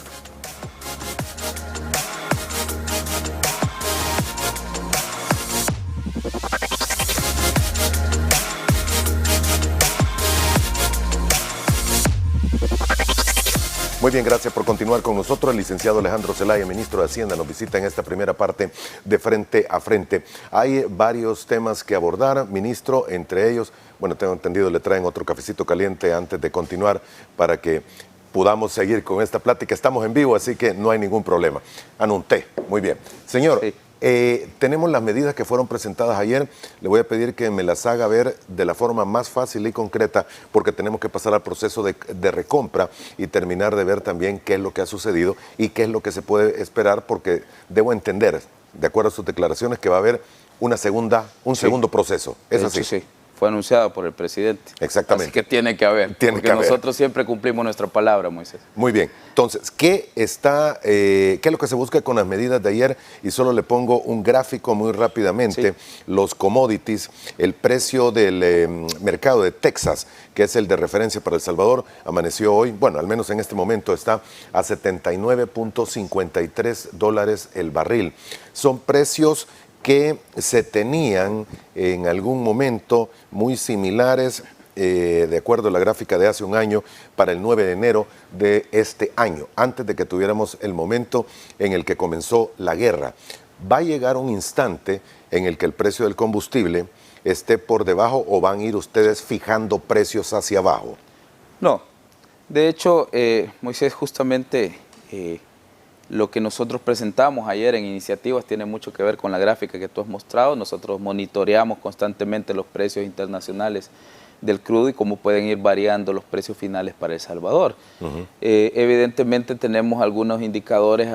Muy bien, gracias por continuar con nosotros. El licenciado Alejandro Zelaya, ministro de Hacienda, nos visita en esta primera parte de Frente a Frente. Hay varios temas que abordar, ministro, entre ellos, bueno, tengo entendido, le traen otro cafecito caliente antes de continuar para que podamos seguir con esta plática. Estamos en vivo, así que no hay ningún problema. Anunté, muy bien. Señor, tenemos las medidas que fueron presentadas ayer. Le voy a pedir que me las haga ver de la forma más fácil y concreta, porque tenemos que pasar al proceso de recompra y terminar de ver también qué es lo que ha sucedido y qué es lo que se puede esperar, porque debo entender, de acuerdo a sus declaraciones, que va a haber un segundo proceso. ¿Es así? Sí. fue anunciada por el presidente. Exactamente. Así que tiene que haber, porque nosotros siempre cumplimos nuestra palabra, Moisés. Muy bien. Entonces, ¿qué es lo que se busca con las medidas de ayer? Y solo le pongo un gráfico muy rápidamente. Sí. Los commodities, el precio del mercado de Texas, que es el de referencia para El Salvador, amaneció hoy, bueno, al menos en este momento está a $79.53 el barril. Son precios que se tenían en algún momento muy similares, de acuerdo a la gráfica de hace un año, para el 9 de enero de este año, antes de que tuviéramos el momento en el que comenzó la guerra. ¿Va a llegar un instante en el que el precio del combustible esté por debajo o van a ir ustedes fijando precios hacia abajo? No, de hecho, Moisés, justamente lo que nosotros presentamos ayer en iniciativas tiene mucho que ver con la gráfica que tú has mostrado. Nosotros monitoreamos constantemente los precios internacionales del crudo y cómo pueden ir variando los precios finales para El Salvador. Evidentemente tenemos algunos indicadores,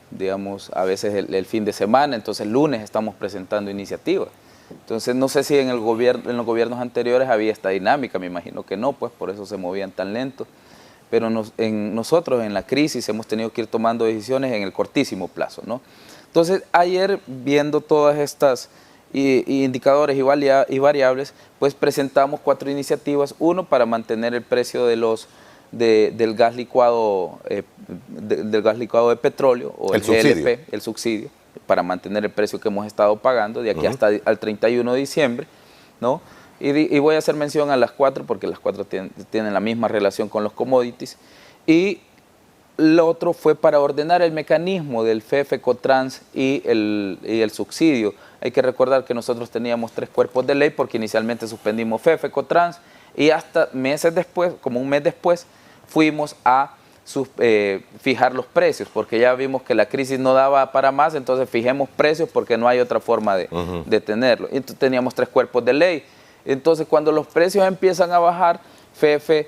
digamos, a veces el fin de semana, entonces el lunes estamos presentando iniciativas. Entonces no sé si en los gobiernos anteriores había esta dinámica, me imagino que no, pues por eso se movían tan lento. Pero nosotros en la crisis hemos tenido que ir tomando decisiones en el cortísimo plazo, ¿no? Entonces, ayer, viendo todas estas indicadores y variables, pues presentamos 4 iniciativas. Uno, para mantener el precio del gas licuado de petróleo, o el GLP, el subsidio, para mantener el precio que hemos estado pagando de aquí hasta al 31 de diciembre, ¿no? Y voy a hacer mención a las 4 porque las 4 tienen la misma relación con los commodities. Y lo otro fue para ordenar el mecanismo del FEF-ECOTRANS y el subsidio. Hay que recordar que nosotros teníamos 3 cuerpos de ley porque inicialmente suspendimos FEF-ECOTRANS y hasta meses después, como un mes después, fuimos a fijar los precios porque ya vimos que la crisis no daba para más, entonces fijemos precios porque no hay otra forma de tenerlo. Entonces teníamos 3 cuerpos de ley. Entonces, cuando los precios empiezan a bajar, FEFE,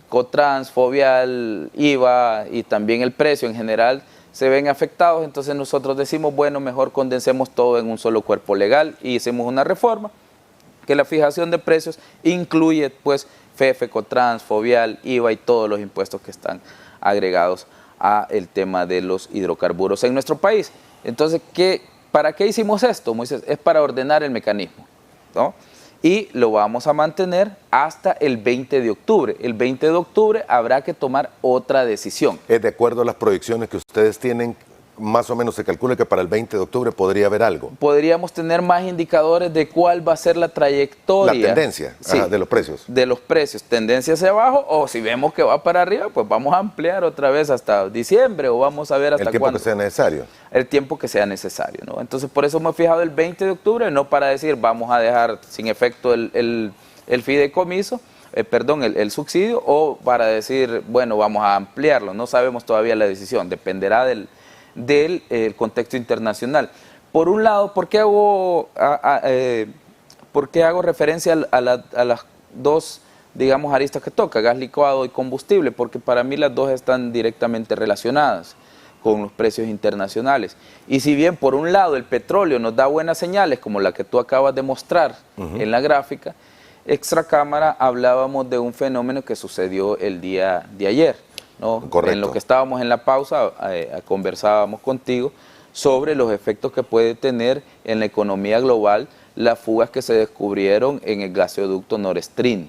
Cotrans, Fovial, IVA y también el precio en general se ven afectados, entonces nosotros decimos, bueno, mejor condensemos todo en un solo cuerpo legal y hicimos una reforma que la fijación de precios incluye pues FEFE, Cotrans, Fovial, IVA y todos los impuestos que están agregados a el tema de los hidrocarburos en nuestro país. Entonces, ¿para qué hicimos esto, Moisés? Es para ordenar el mecanismo, ¿no? Y lo vamos a mantener hasta el 20 de octubre. El 20 de octubre habrá que tomar otra decisión. ¿Es de acuerdo a las proyecciones que ustedes tienen? Más o menos se calcula que para el 20 de octubre podría haber algo. Podríamos tener más indicadores de cuál va a ser la trayectoria. La tendencia, sí, de los precios. De los precios, tendencia hacia abajo, o si vemos que va para arriba, pues vamos a ampliar otra vez hasta diciembre o vamos a ver hasta cuándo. El tiempo que sea necesario. El tiempo que sea necesario, ¿no? Entonces por eso hemos fijado el 20 de octubre, no para decir vamos a dejar sin efecto el fideicomiso, el subsidio, o para decir, bueno, vamos a ampliarlo. No sabemos todavía la decisión, dependerá del contexto internacional. Por un lado, ¿por qué hago referencia a las 2, digamos, aristas que toca, gas licuado y combustible? Porque para mí las dos están directamente relacionadas con los precios internacionales. Y si bien por un lado el petróleo nos da buenas señales, como la que tú acabas de mostrar en la gráfica, extracámara hablábamos de un fenómeno que sucedió el día de ayer, ¿no? En lo que estábamos en la pausa, conversábamos contigo sobre los efectos que puede tener en la economía global las fugas que se descubrieron en el gasoducto Nord Stream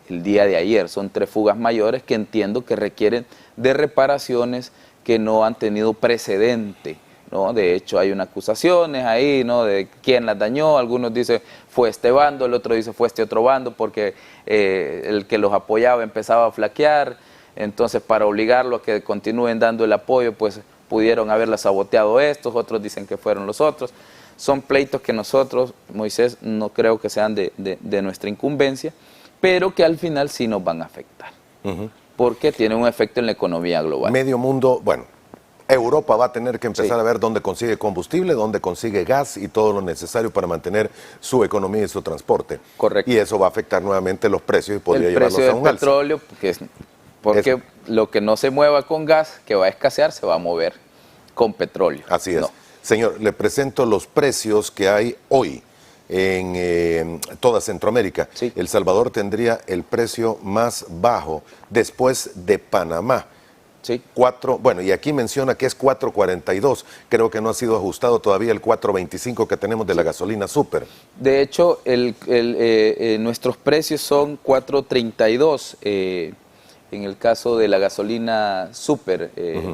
el día de ayer. Son 3 fugas mayores que entiendo que requieren de reparaciones que no han tenido precedente, ¿no? De hecho, hay unas acusaciones ahí, ¿no? De quién las dañó. Algunos dicen fue este bando, el otro dice fue este otro bando porque el que los apoyaba empezaba a flaquear. Entonces, para obligarlo a que continúen dando el apoyo, pues pudieron haberla saboteado estos, otros dicen que fueron los otros. Son pleitos que nosotros, Moisés, no creo que sean de nuestra incumbencia, pero que al final sí nos van a afectar, porque tienen un efecto en la economía global. Medio mundo, bueno, Europa va a tener que empezar a ver dónde consigue combustible, dónde consigue gas y todo lo necesario para mantener su economía y su transporte. Correcto. Y eso va a afectar nuevamente los precios y podría llevarlos a un alza. El precio del petróleo, porque lo que no se mueva con gas, que va a escasear, se va a mover con petróleo. Así es. No. Señor, le presento los precios que hay hoy en toda Centroamérica. Sí. El Salvador tendría el precio más bajo después de Panamá. Sí. Bueno, y aquí menciona que es 4.42. Creo que no ha sido ajustado todavía el 4.25 que tenemos de la gasolina súper. De hecho, nuestros precios son 4.32 en el caso de la gasolina súper,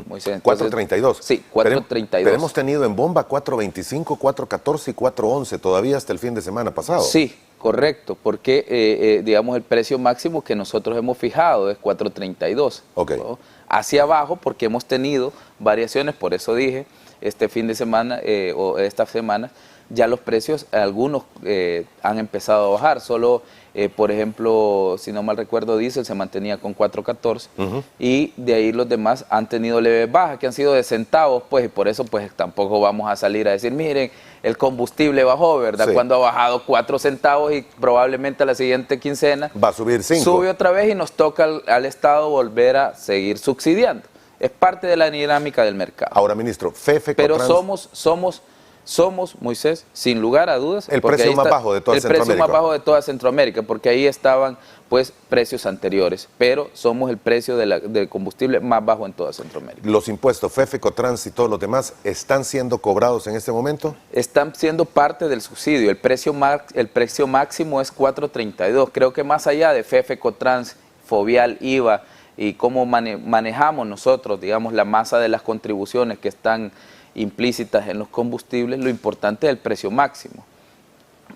Moisés. 4.32. Sí, 4.32. Pero hemos tenido en bomba 4.25, 4.14 y 4.11 todavía hasta el fin de semana pasado. Sí, correcto, porque digamos el precio máximo que nosotros hemos fijado es 4.32. Okay. ¿no? Hacia abajo porque hemos tenido variaciones, por eso dije, este fin de semana o esta semana, ya los precios, algunos han empezado a bajar, solo por ejemplo, si no mal recuerdo, diésel se mantenía con 4.14 y de ahí los demás han tenido leves bajas, que han sido de centavos, pues, y por eso pues tampoco vamos a salir a decir, miren, el combustible bajó, ¿verdad? Sí. Cuando ha bajado 4 centavos y probablemente a la siguiente quincena va a subir 5. Sube otra vez y nos toca al Estado volver a seguir subsidiando. Es parte de la dinámica del mercado. Ahora, ministro, FEFE, pero Cotrans, somos, Moisés, sin lugar a dudas, el precio más bajo de toda Centroamérica. El precio más bajo de toda Centroamérica, porque ahí estaban pues precios anteriores, pero somos el precio del combustible más bajo en toda Centroamérica. ¿Los impuestos FEFE, Cotrans y todos los demás están siendo cobrados en este momento? Están siendo parte del subsidio. El precio máximo es 4.32. Creo que más allá de FEFE, Cotrans, Fovial, IVA y cómo manejamos nosotros, digamos, la masa de las contribuciones que están implícitas en los combustibles, lo importante es el precio máximo.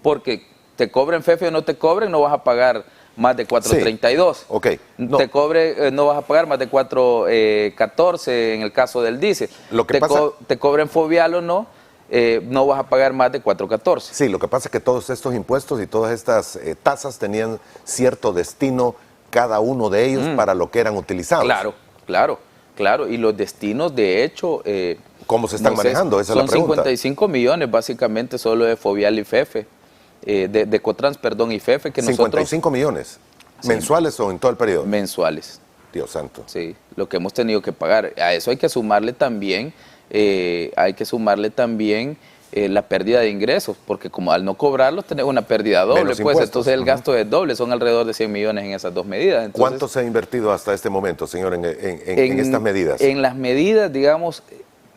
Porque te cobren FEFE o no te cobren, no vas a pagar más de 4.32. Sí. Okay. No. No vas a pagar más de 4.14 en el caso del diésel. Lo que te cobren Fovial o no, no vas a pagar más de 4.14. Sí, lo que pasa es que todos estos impuestos y todas estas tasas tenían cierto destino, cada uno de ellos, para lo que eran utilizados. Claro. Y los destinos, de hecho... ¿Cómo se están manejando? Esa es la pregunta. Son 55 millones básicamente solo de Fovial y FEFE, de Cotrans, perdón, y FEFE. Que 55 millones, ¿mensuales sí, o en todo el periodo? Mensuales. Dios santo. Sí, lo que hemos tenido que pagar. A eso hay que sumarle también, la pérdida de ingresos, porque como al no cobrarlos tenemos una pérdida doble, pues entonces el gasto es doble, son alrededor de 100 millones en esas dos medidas. Entonces, ¿cuánto se ha invertido hasta este momento, señor, en estas medidas? En las medidas, digamos,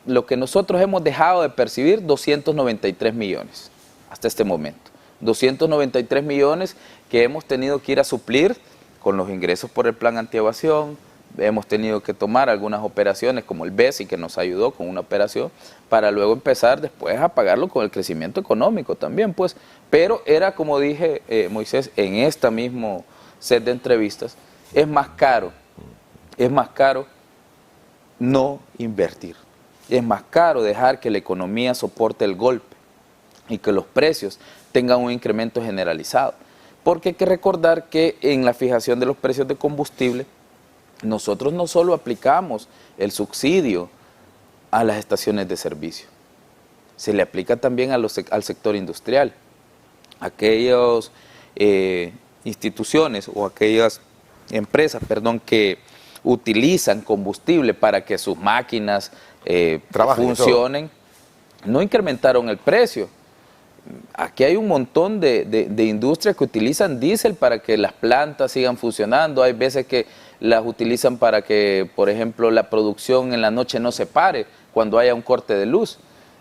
lo que nosotros hemos dejado de percibir, 293 millones hasta este momento. 293 millones que hemos tenido que ir a suplir con los ingresos por el plan antievasión. Hemos tenido que tomar algunas operaciones como el BESI, que nos ayudó con una operación, para luego empezar después a pagarlo con el crecimiento económico también, pues. Pero era, como dije, Moisés, en esta mismo set de entrevistas, es más caro no invertir. Es más caro dejar que la economía soporte el golpe y que los precios tengan un incremento generalizado. Porque hay que recordar que en la fijación de los precios de combustible, nosotros no solo aplicamos el subsidio a las estaciones de servicio, se le aplica también al sector industrial. Aquellas instituciones o aquellas empresas, que utilizan combustible para que sus máquinas funcionen, no incrementaron el precio. Aquí hay un montón de industrias que utilizan diésel para que las plantas sigan funcionando. Hay veces que las utilizan para que, por ejemplo, la producción en la noche no se pare cuando haya un corte de luz.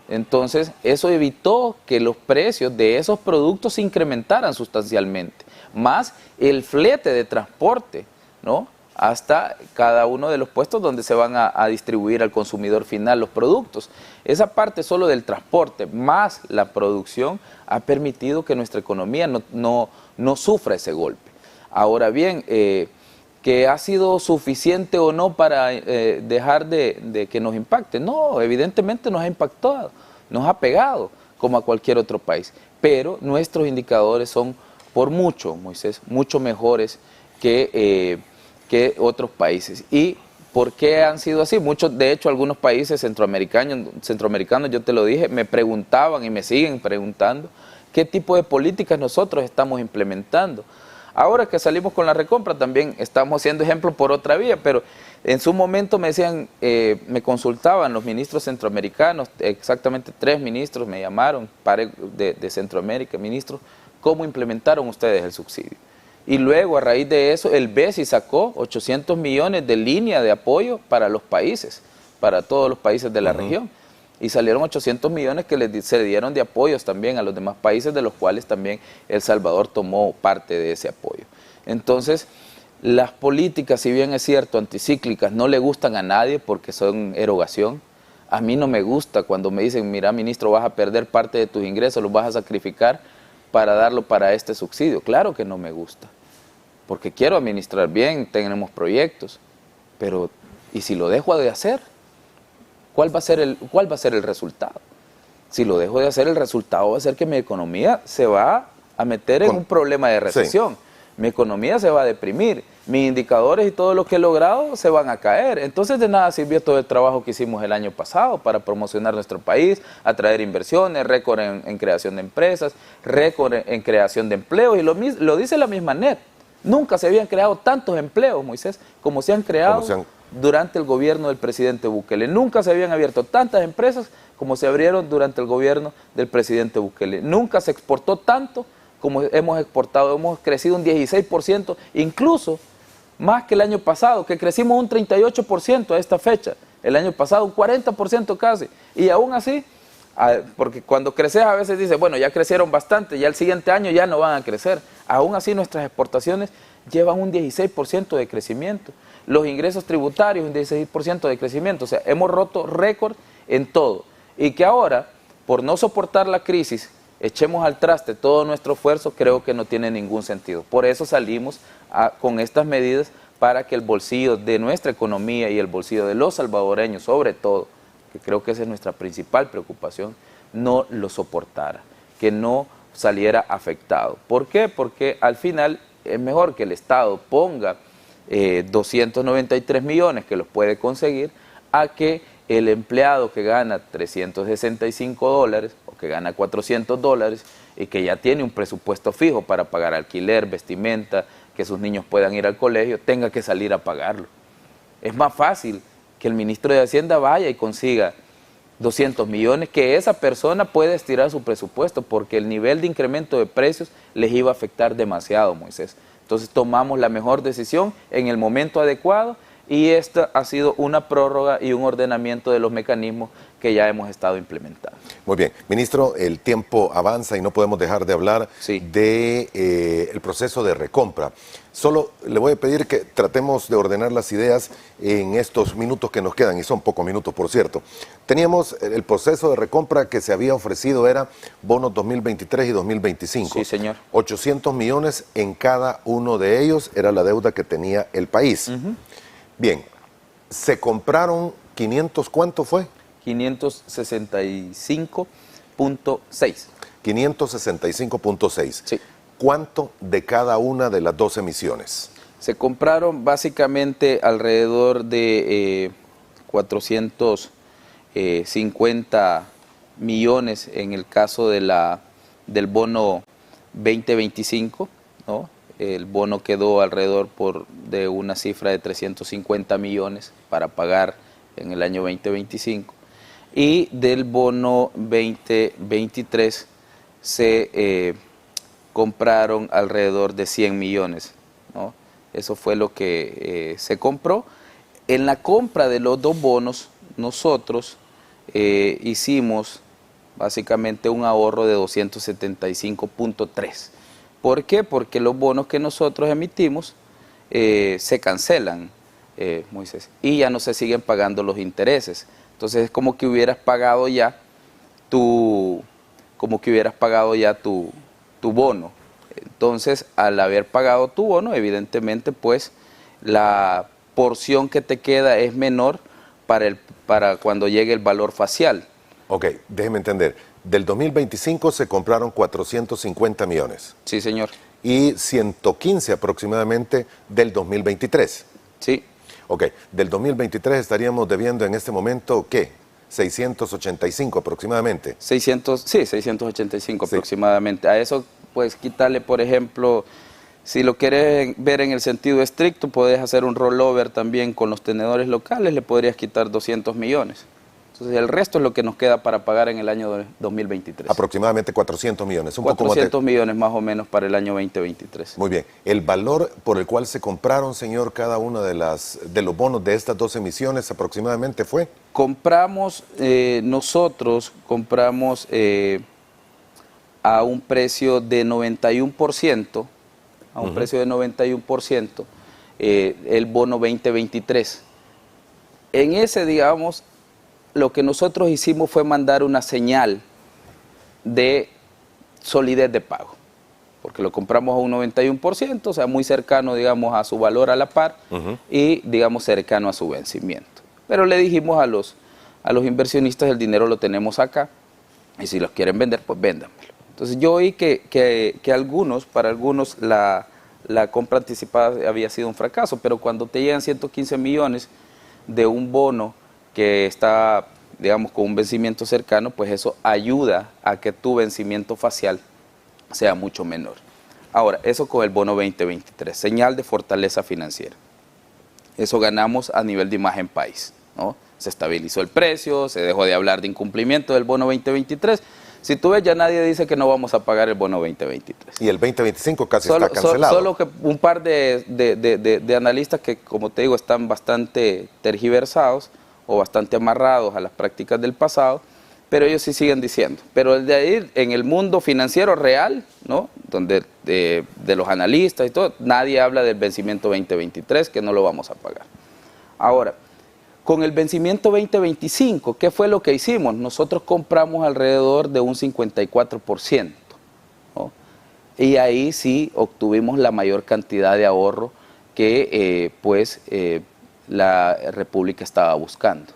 Entonces, eso evitó que los precios de esos productos se incrementaran sustancialmente, más el flete de transporte, ¿no?, hasta cada uno de los puestos donde se van a distribuir al consumidor final los productos. Esa parte solo del transporte más la producción ha permitido que nuestra economía no sufra ese golpe. Ahora bien, ¿que ha sido suficiente o no para dejar de que nos impacte? No, evidentemente nos ha impactado, nos ha pegado como a cualquier otro país, pero nuestros indicadores son por mucho, Moisés, mucho mejores que otros países. ¿Y por qué han sido así? Muchos, de hecho, algunos países centroamericanos, yo te lo dije, me preguntaban y me siguen preguntando qué tipo de políticas nosotros estamos implementando. Ahora que salimos con la recompra también estamos haciendo ejemplo por otra vía, pero En su momento me decían, me consultaban los ministros centroamericanos, exactamente 3 ministros me llamaron, de Centroamérica, ministros, ¿cómo implementaron ustedes el subsidio? Y luego, a raíz de eso, el BESI sacó 800 millones de línea de apoyo para los países, para todos los países de la región. Y salieron 800 millones que se dieron de apoyos también a los demás países, de los cuales también El Salvador tomó parte de ese apoyo. Entonces, las políticas, si bien es cierto, anticíclicas, no le gustan a nadie porque son erogación. A mí no me gusta cuando me dicen, mira, ministro, vas a perder parte de tus ingresos, los vas a sacrificar para darlo para este subsidio. Claro que no me gusta, porque quiero administrar bien, tenemos proyectos, pero ¿y si lo dejo de hacer? ¿Cuál va a ser el resultado? Si lo dejo de hacer, el resultado va a ser que mi economía se va a meter en un problema de recesión. Sí. Mi economía se va a deprimir, mis indicadores y todo lo que he logrado se van a caer. Entonces de nada sirvió todo el trabajo que hicimos el año pasado para promocionar nuestro país, atraer inversiones, récord en creación de empresas, récord en creación de empleos. Y lo dice la misma NET. Nunca se habían creado tantos empleos, Moisés, como se han creado durante el gobierno del presidente Bukele. Nunca se habían abierto tantas empresas como se abrieron durante el gobierno del presidente Bukele. Nunca se exportó tanto como hemos exportado, hemos crecido un 16%, incluso más que el año pasado, que crecimos un 38% a esta fecha, el año pasado un 40% casi, y aún así, porque cuando creces a veces dices, bueno, ya crecieron bastante, ya el siguiente año ya no van a crecer, aún así nuestras exportaciones llevan un 16% de crecimiento, los ingresos tributarios un 16% de crecimiento, o sea, hemos roto récord en todo, y que ahora, por no soportar la crisis, echemos al traste todo nuestro esfuerzo, creo que no tiene ningún sentido. Por eso salimos con estas medidas para que el bolsillo de nuestra economía y el bolsillo de los salvadoreños, sobre todo, que creo que esa es nuestra principal preocupación, no lo soportara, que no saliera afectado. ¿Por qué? Porque al final es mejor que el Estado ponga 293 millones, que los puede conseguir, a que el empleado que gana 365 dólares o que gana 400 dólares y que ya tiene un presupuesto fijo para pagar alquiler, vestimenta, que sus niños puedan ir al colegio, tenga que salir a pagarlo. Es más fácil que el ministro de Hacienda vaya y consiga 200 millones, que esa persona puede estirar su presupuesto, porque el nivel de incremento de precios les iba a afectar demasiado, Moisés. Entonces tomamos la mejor decisión en el momento adecuado, y esta ha sido una prórroga y un ordenamiento de los mecanismos que ya hemos estado implementando. Muy bien. Ministro, el tiempo avanza y no podemos dejar de hablar del proceso de recompra. Solo le voy a pedir que tratemos de ordenar las ideas en estos minutos que nos quedan, y son pocos minutos, por cierto. Teníamos el proceso de recompra que se había ofrecido, era bonos 2023 y 2025. Sí, señor. 800 millones en cada uno de ellos era la deuda que tenía el país. Bien, se compraron 500, ¿cuánto fue? 565.6. 565.6. Sí. ¿Cuánto de cada una de las 2 emisiones? Se compraron básicamente alrededor de 450 millones en el caso del bono 2025, ¿no? El bono quedó alrededor de una cifra de 350 millones para pagar en el año 2025. Y del bono 2023 se compraron alrededor de 100 millones, ¿no? Eso fue lo que se compró. En la compra de los 2 bonos, nosotros hicimos básicamente un ahorro de 275.3. ¿Por qué? Porque los bonos que nosotros emitimos se cancelan, Moisés, y ya no se siguen pagando los intereses. Entonces es como que hubieras pagado ya tu bono. Entonces, al haber pagado tu bono, evidentemente, pues, la porción que te queda es menor para cuando llegue el valor facial. Ok, déjeme entender. Del 2025 se compraron 450 millones. Sí, señor. Y 115 aproximadamente del 2023. Sí. Ok, del 2023 estaríamos debiendo en este momento, ¿qué? 685 aproximadamente. 685 aproximadamente. A eso, pues, quitarle, por ejemplo, Si lo quieres ver en el sentido estricto, puedes hacer un rollover también con los tenedores locales, le podrías quitar 200 millones. Entonces el resto es lo que nos queda para pagar en el año 2023. Aproximadamente 400 millones. 400 millones más o menos para el año 2023. Muy bien. ¿El valor por el cual se compraron, señor, cada uno de los bonos de estas dos emisiones aproximadamente fue? Compramos, nosotros compramos a un precio de 91%, a un precio de 91%, el bono 2023. En ese, digamos, lo que nosotros hicimos fue mandar una señal de solidez de pago, porque lo compramos a un 91%, o sea, muy cercano, digamos, a su valor a la par y, digamos, cercano a su vencimiento. Pero le dijimos a los inversionistas, el dinero lo tenemos acá y si los quieren vender, pues véndanmelo. Entonces yo oí que para algunos la compra anticipada había sido un fracaso, pero cuando te llegan 115 millones de un bono que está, digamos, con un vencimiento cercano, pues eso ayuda a que tu vencimiento facial sea mucho menor. Ahora, eso con el bono 2023, señal de fortaleza financiera. Eso ganamos a nivel de imagen país, ¿no? Se estabilizó el precio, se dejó de hablar de incumplimiento del bono 2023. Si tú ves, ya nadie dice que no vamos a pagar el bono 2023. Y el 2025 casi está cancelado. Solo que un par de analistas que, como te digo, están bastante tergiversados o bastante amarrados a las prácticas del pasado, pero ellos sí siguen diciendo. Pero el de ahí, en el mundo financiero real, ¿no? Donde de los analistas y todo, nadie habla del vencimiento 2023, que no lo vamos a pagar. Ahora, con el vencimiento 2025, ¿qué fue lo que hicimos? Nosotros compramos alrededor de un 54%, ¿no? Y ahí sí obtuvimos la mayor cantidad de ahorro que la República estaba buscando.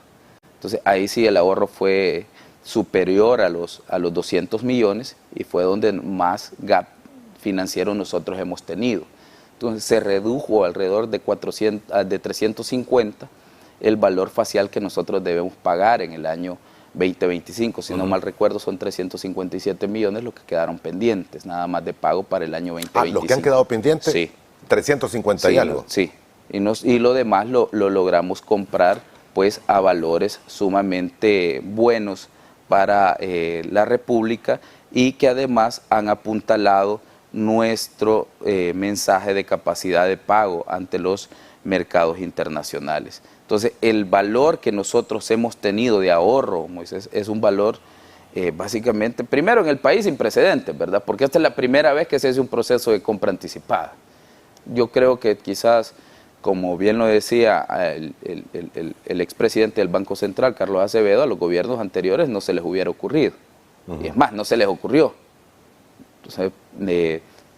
Entonces ahí sí el ahorro fue superior a los 200 millones y fue donde más gap financiero nosotros hemos tenido. Entonces se redujo alrededor de 350 el valor facial que nosotros debemos pagar en el año 2025. Si no mal recuerdo, son 357 millones los que quedaron pendientes, nada más de pago para el año 2025. ¿Los que han quedado pendientes? Sí. 350 y algo. Sí. Y lo demás lo logramos comprar pues a valores sumamente buenos para la República y que además han apuntalado nuestro mensaje de capacidad de pago ante los mercados internacionales. Entonces, el valor que nosotros hemos tenido de ahorro, Moisés, es un valor básicamente, primero en el país sin precedentes, ¿verdad? Porque esta es la primera vez que se hace un proceso de compra anticipada. Yo creo que quizás, como bien lo decía el expresidente del Banco Central, Carlos Acevedo, a los gobiernos anteriores no se les hubiera ocurrido. Y es más, no se les ocurrió. Entonces,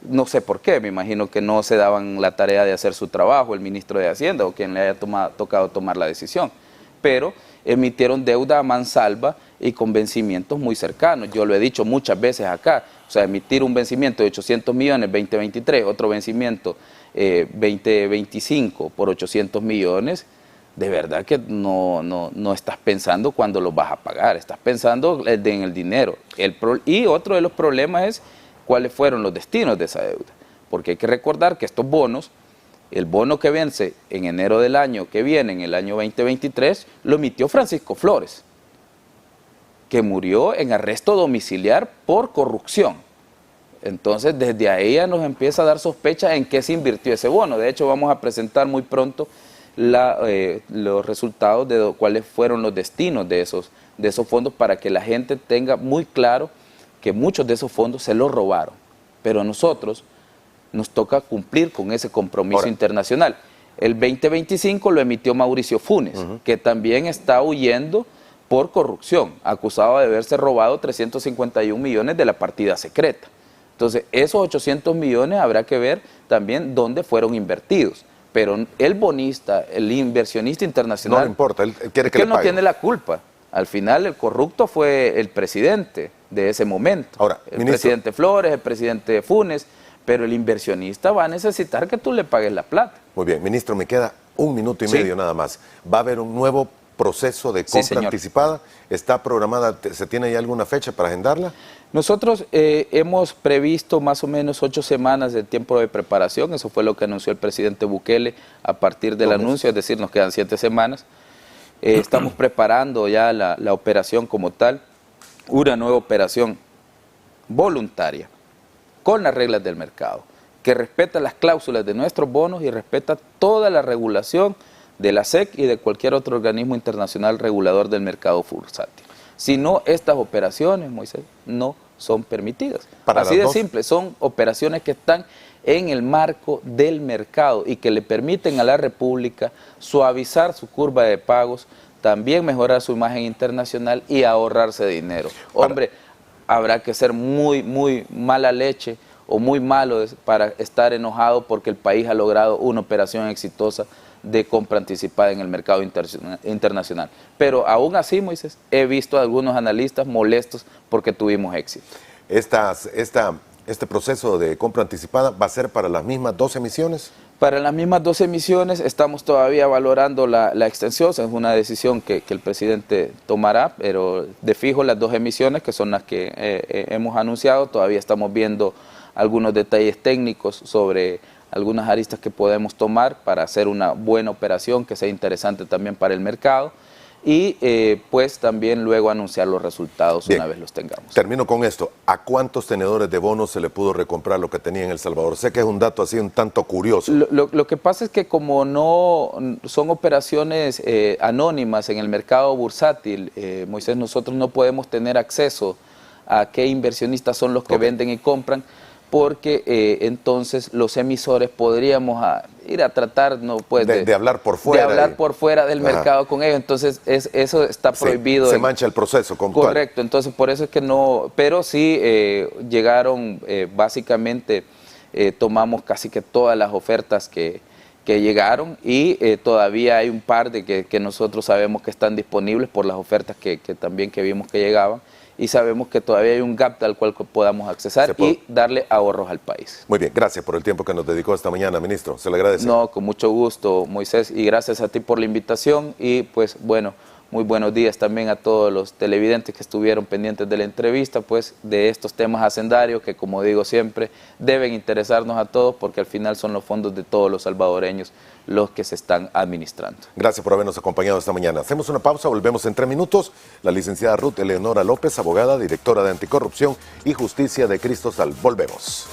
no sé por qué, me imagino que no se daban la tarea de hacer su trabajo, el ministro de Hacienda o quien le haya tocado tomar la decisión. Pero emitieron deuda a mansalva y con vencimientos muy cercanos. Yo lo he dicho muchas veces acá, o sea, emitir un vencimiento de 800 millones 2023, otro vencimiento 2025 por 800 millones, de verdad que no estás pensando cuándo los vas a pagar, estás pensando en el dinero. Y otro de los problemas es cuáles fueron los destinos de esa deuda, porque hay que recordar que estos bonos, el bono que vence en enero del año que viene, en el año 2023, lo emitió Francisco Flores, que murió en arresto domiciliar por corrupción. Entonces, desde ahí ya nos empieza a dar sospecha en qué se invirtió ese bono. De hecho, vamos a presentar muy pronto los resultados de cuáles fueron los destinos de esos fondos para que la gente tenga muy claro que muchos de esos fondos se los robaron. Pero a nosotros nos toca cumplir con ese compromiso internacional. El 2025 lo emitió Mauricio Funes, que también está huyendo por corrupción, acusado de haberse robado 351 millones de la partida secreta. Entonces, esos 800 millones habrá que ver también dónde fueron invertidos. Pero el bonista, el inversionista internacional, no le importa, él quiere que le él no paguen. tiene la culpa. Al final, el corrupto fue el presidente de ese momento. Ahora, el presidente Flores, el presidente Funes, pero el inversionista va a necesitar que tú le pagues la plata. Muy bien, ministro, me queda un minuto y medio nada más. ¿Va a haber un nuevo proceso de compra anticipada? ¿Está programada? ¿Se tiene ya alguna fecha para agendarla? Nosotros hemos previsto más o menos 8 semanas de tiempo de preparación, eso fue lo que anunció el presidente Bukele a partir del anuncio, es decir, nos quedan 7 semanas. Estamos preparando ya la operación como tal, una nueva operación voluntaria, con las reglas del mercado, que respeta las cláusulas de nuestros bonos y respeta toda la regulación de la SEC y de cualquier otro organismo internacional regulador del mercado bursátil. Si no, estas operaciones, Moisés, no son permitidas. Así de simple, son operaciones que están en el marco del mercado y que le permiten a la República suavizar su curva de pagos, también mejorar su imagen internacional y ahorrarse dinero. Hombre, habrá que ser muy mala leche o muy malo para estar enojado porque el país ha logrado una operación exitosa de compra anticipada en el mercado internacional. Pero aún así, Moisés, he visto a algunos analistas molestos porque tuvimos éxito. ¿Este proceso de compra anticipada va a ser para las mismas 2 emisiones? Para las mismas 2 emisiones estamos todavía valorando la extensión, es una decisión que el presidente tomará, pero de fijo las 2 emisiones, que son las que hemos anunciado, todavía estamos viendo algunos detalles técnicos sobre algunas aristas que podemos tomar para hacer una buena operación que sea interesante también para el mercado y pues también luego anunciar los resultados una vez los tengamos. Termino con esto. ¿A cuántos tenedores de bonos se le pudo recomprar lo que tenía en El Salvador? Sé que es un dato así un tanto curioso. Lo que pasa es que como no son operaciones anónimas en el mercado bursátil, Moisés, nosotros no podemos tener acceso a qué inversionistas son los que venden y compran, porque entonces los emisores podríamos ir a tratar de hablar por fuera. De hablar por fuera del mercado con ellos, entonces eso está prohibido. Se mancha el proceso. Correcto, entonces por eso es que no, pero sí llegaron, básicamente tomamos casi que todas las ofertas que llegaron y todavía hay un par de que nosotros sabemos que están disponibles por las ofertas que también vimos que llegaban. Y sabemos que todavía hay un gap al cual podamos accesar y darle ahorros al país. Muy bien, gracias por el tiempo que nos dedicó esta mañana, ministro. Se le agradece. No, con mucho gusto, Moisés, y gracias a ti por la invitación y pues bueno, muy buenos días también a todos los televidentes que estuvieron pendientes de la entrevista, pues de estos temas hacendarios que, como digo siempre, deben interesarnos a todos porque al final son los fondos de todos los salvadoreños los que se están administrando. Gracias por habernos acompañado esta mañana. Hacemos una pausa, volvemos en 3 minutos. La licenciada Ruth Eleonora López, abogada, directora de Anticorrupción y Justicia de Cristosal. Volvemos.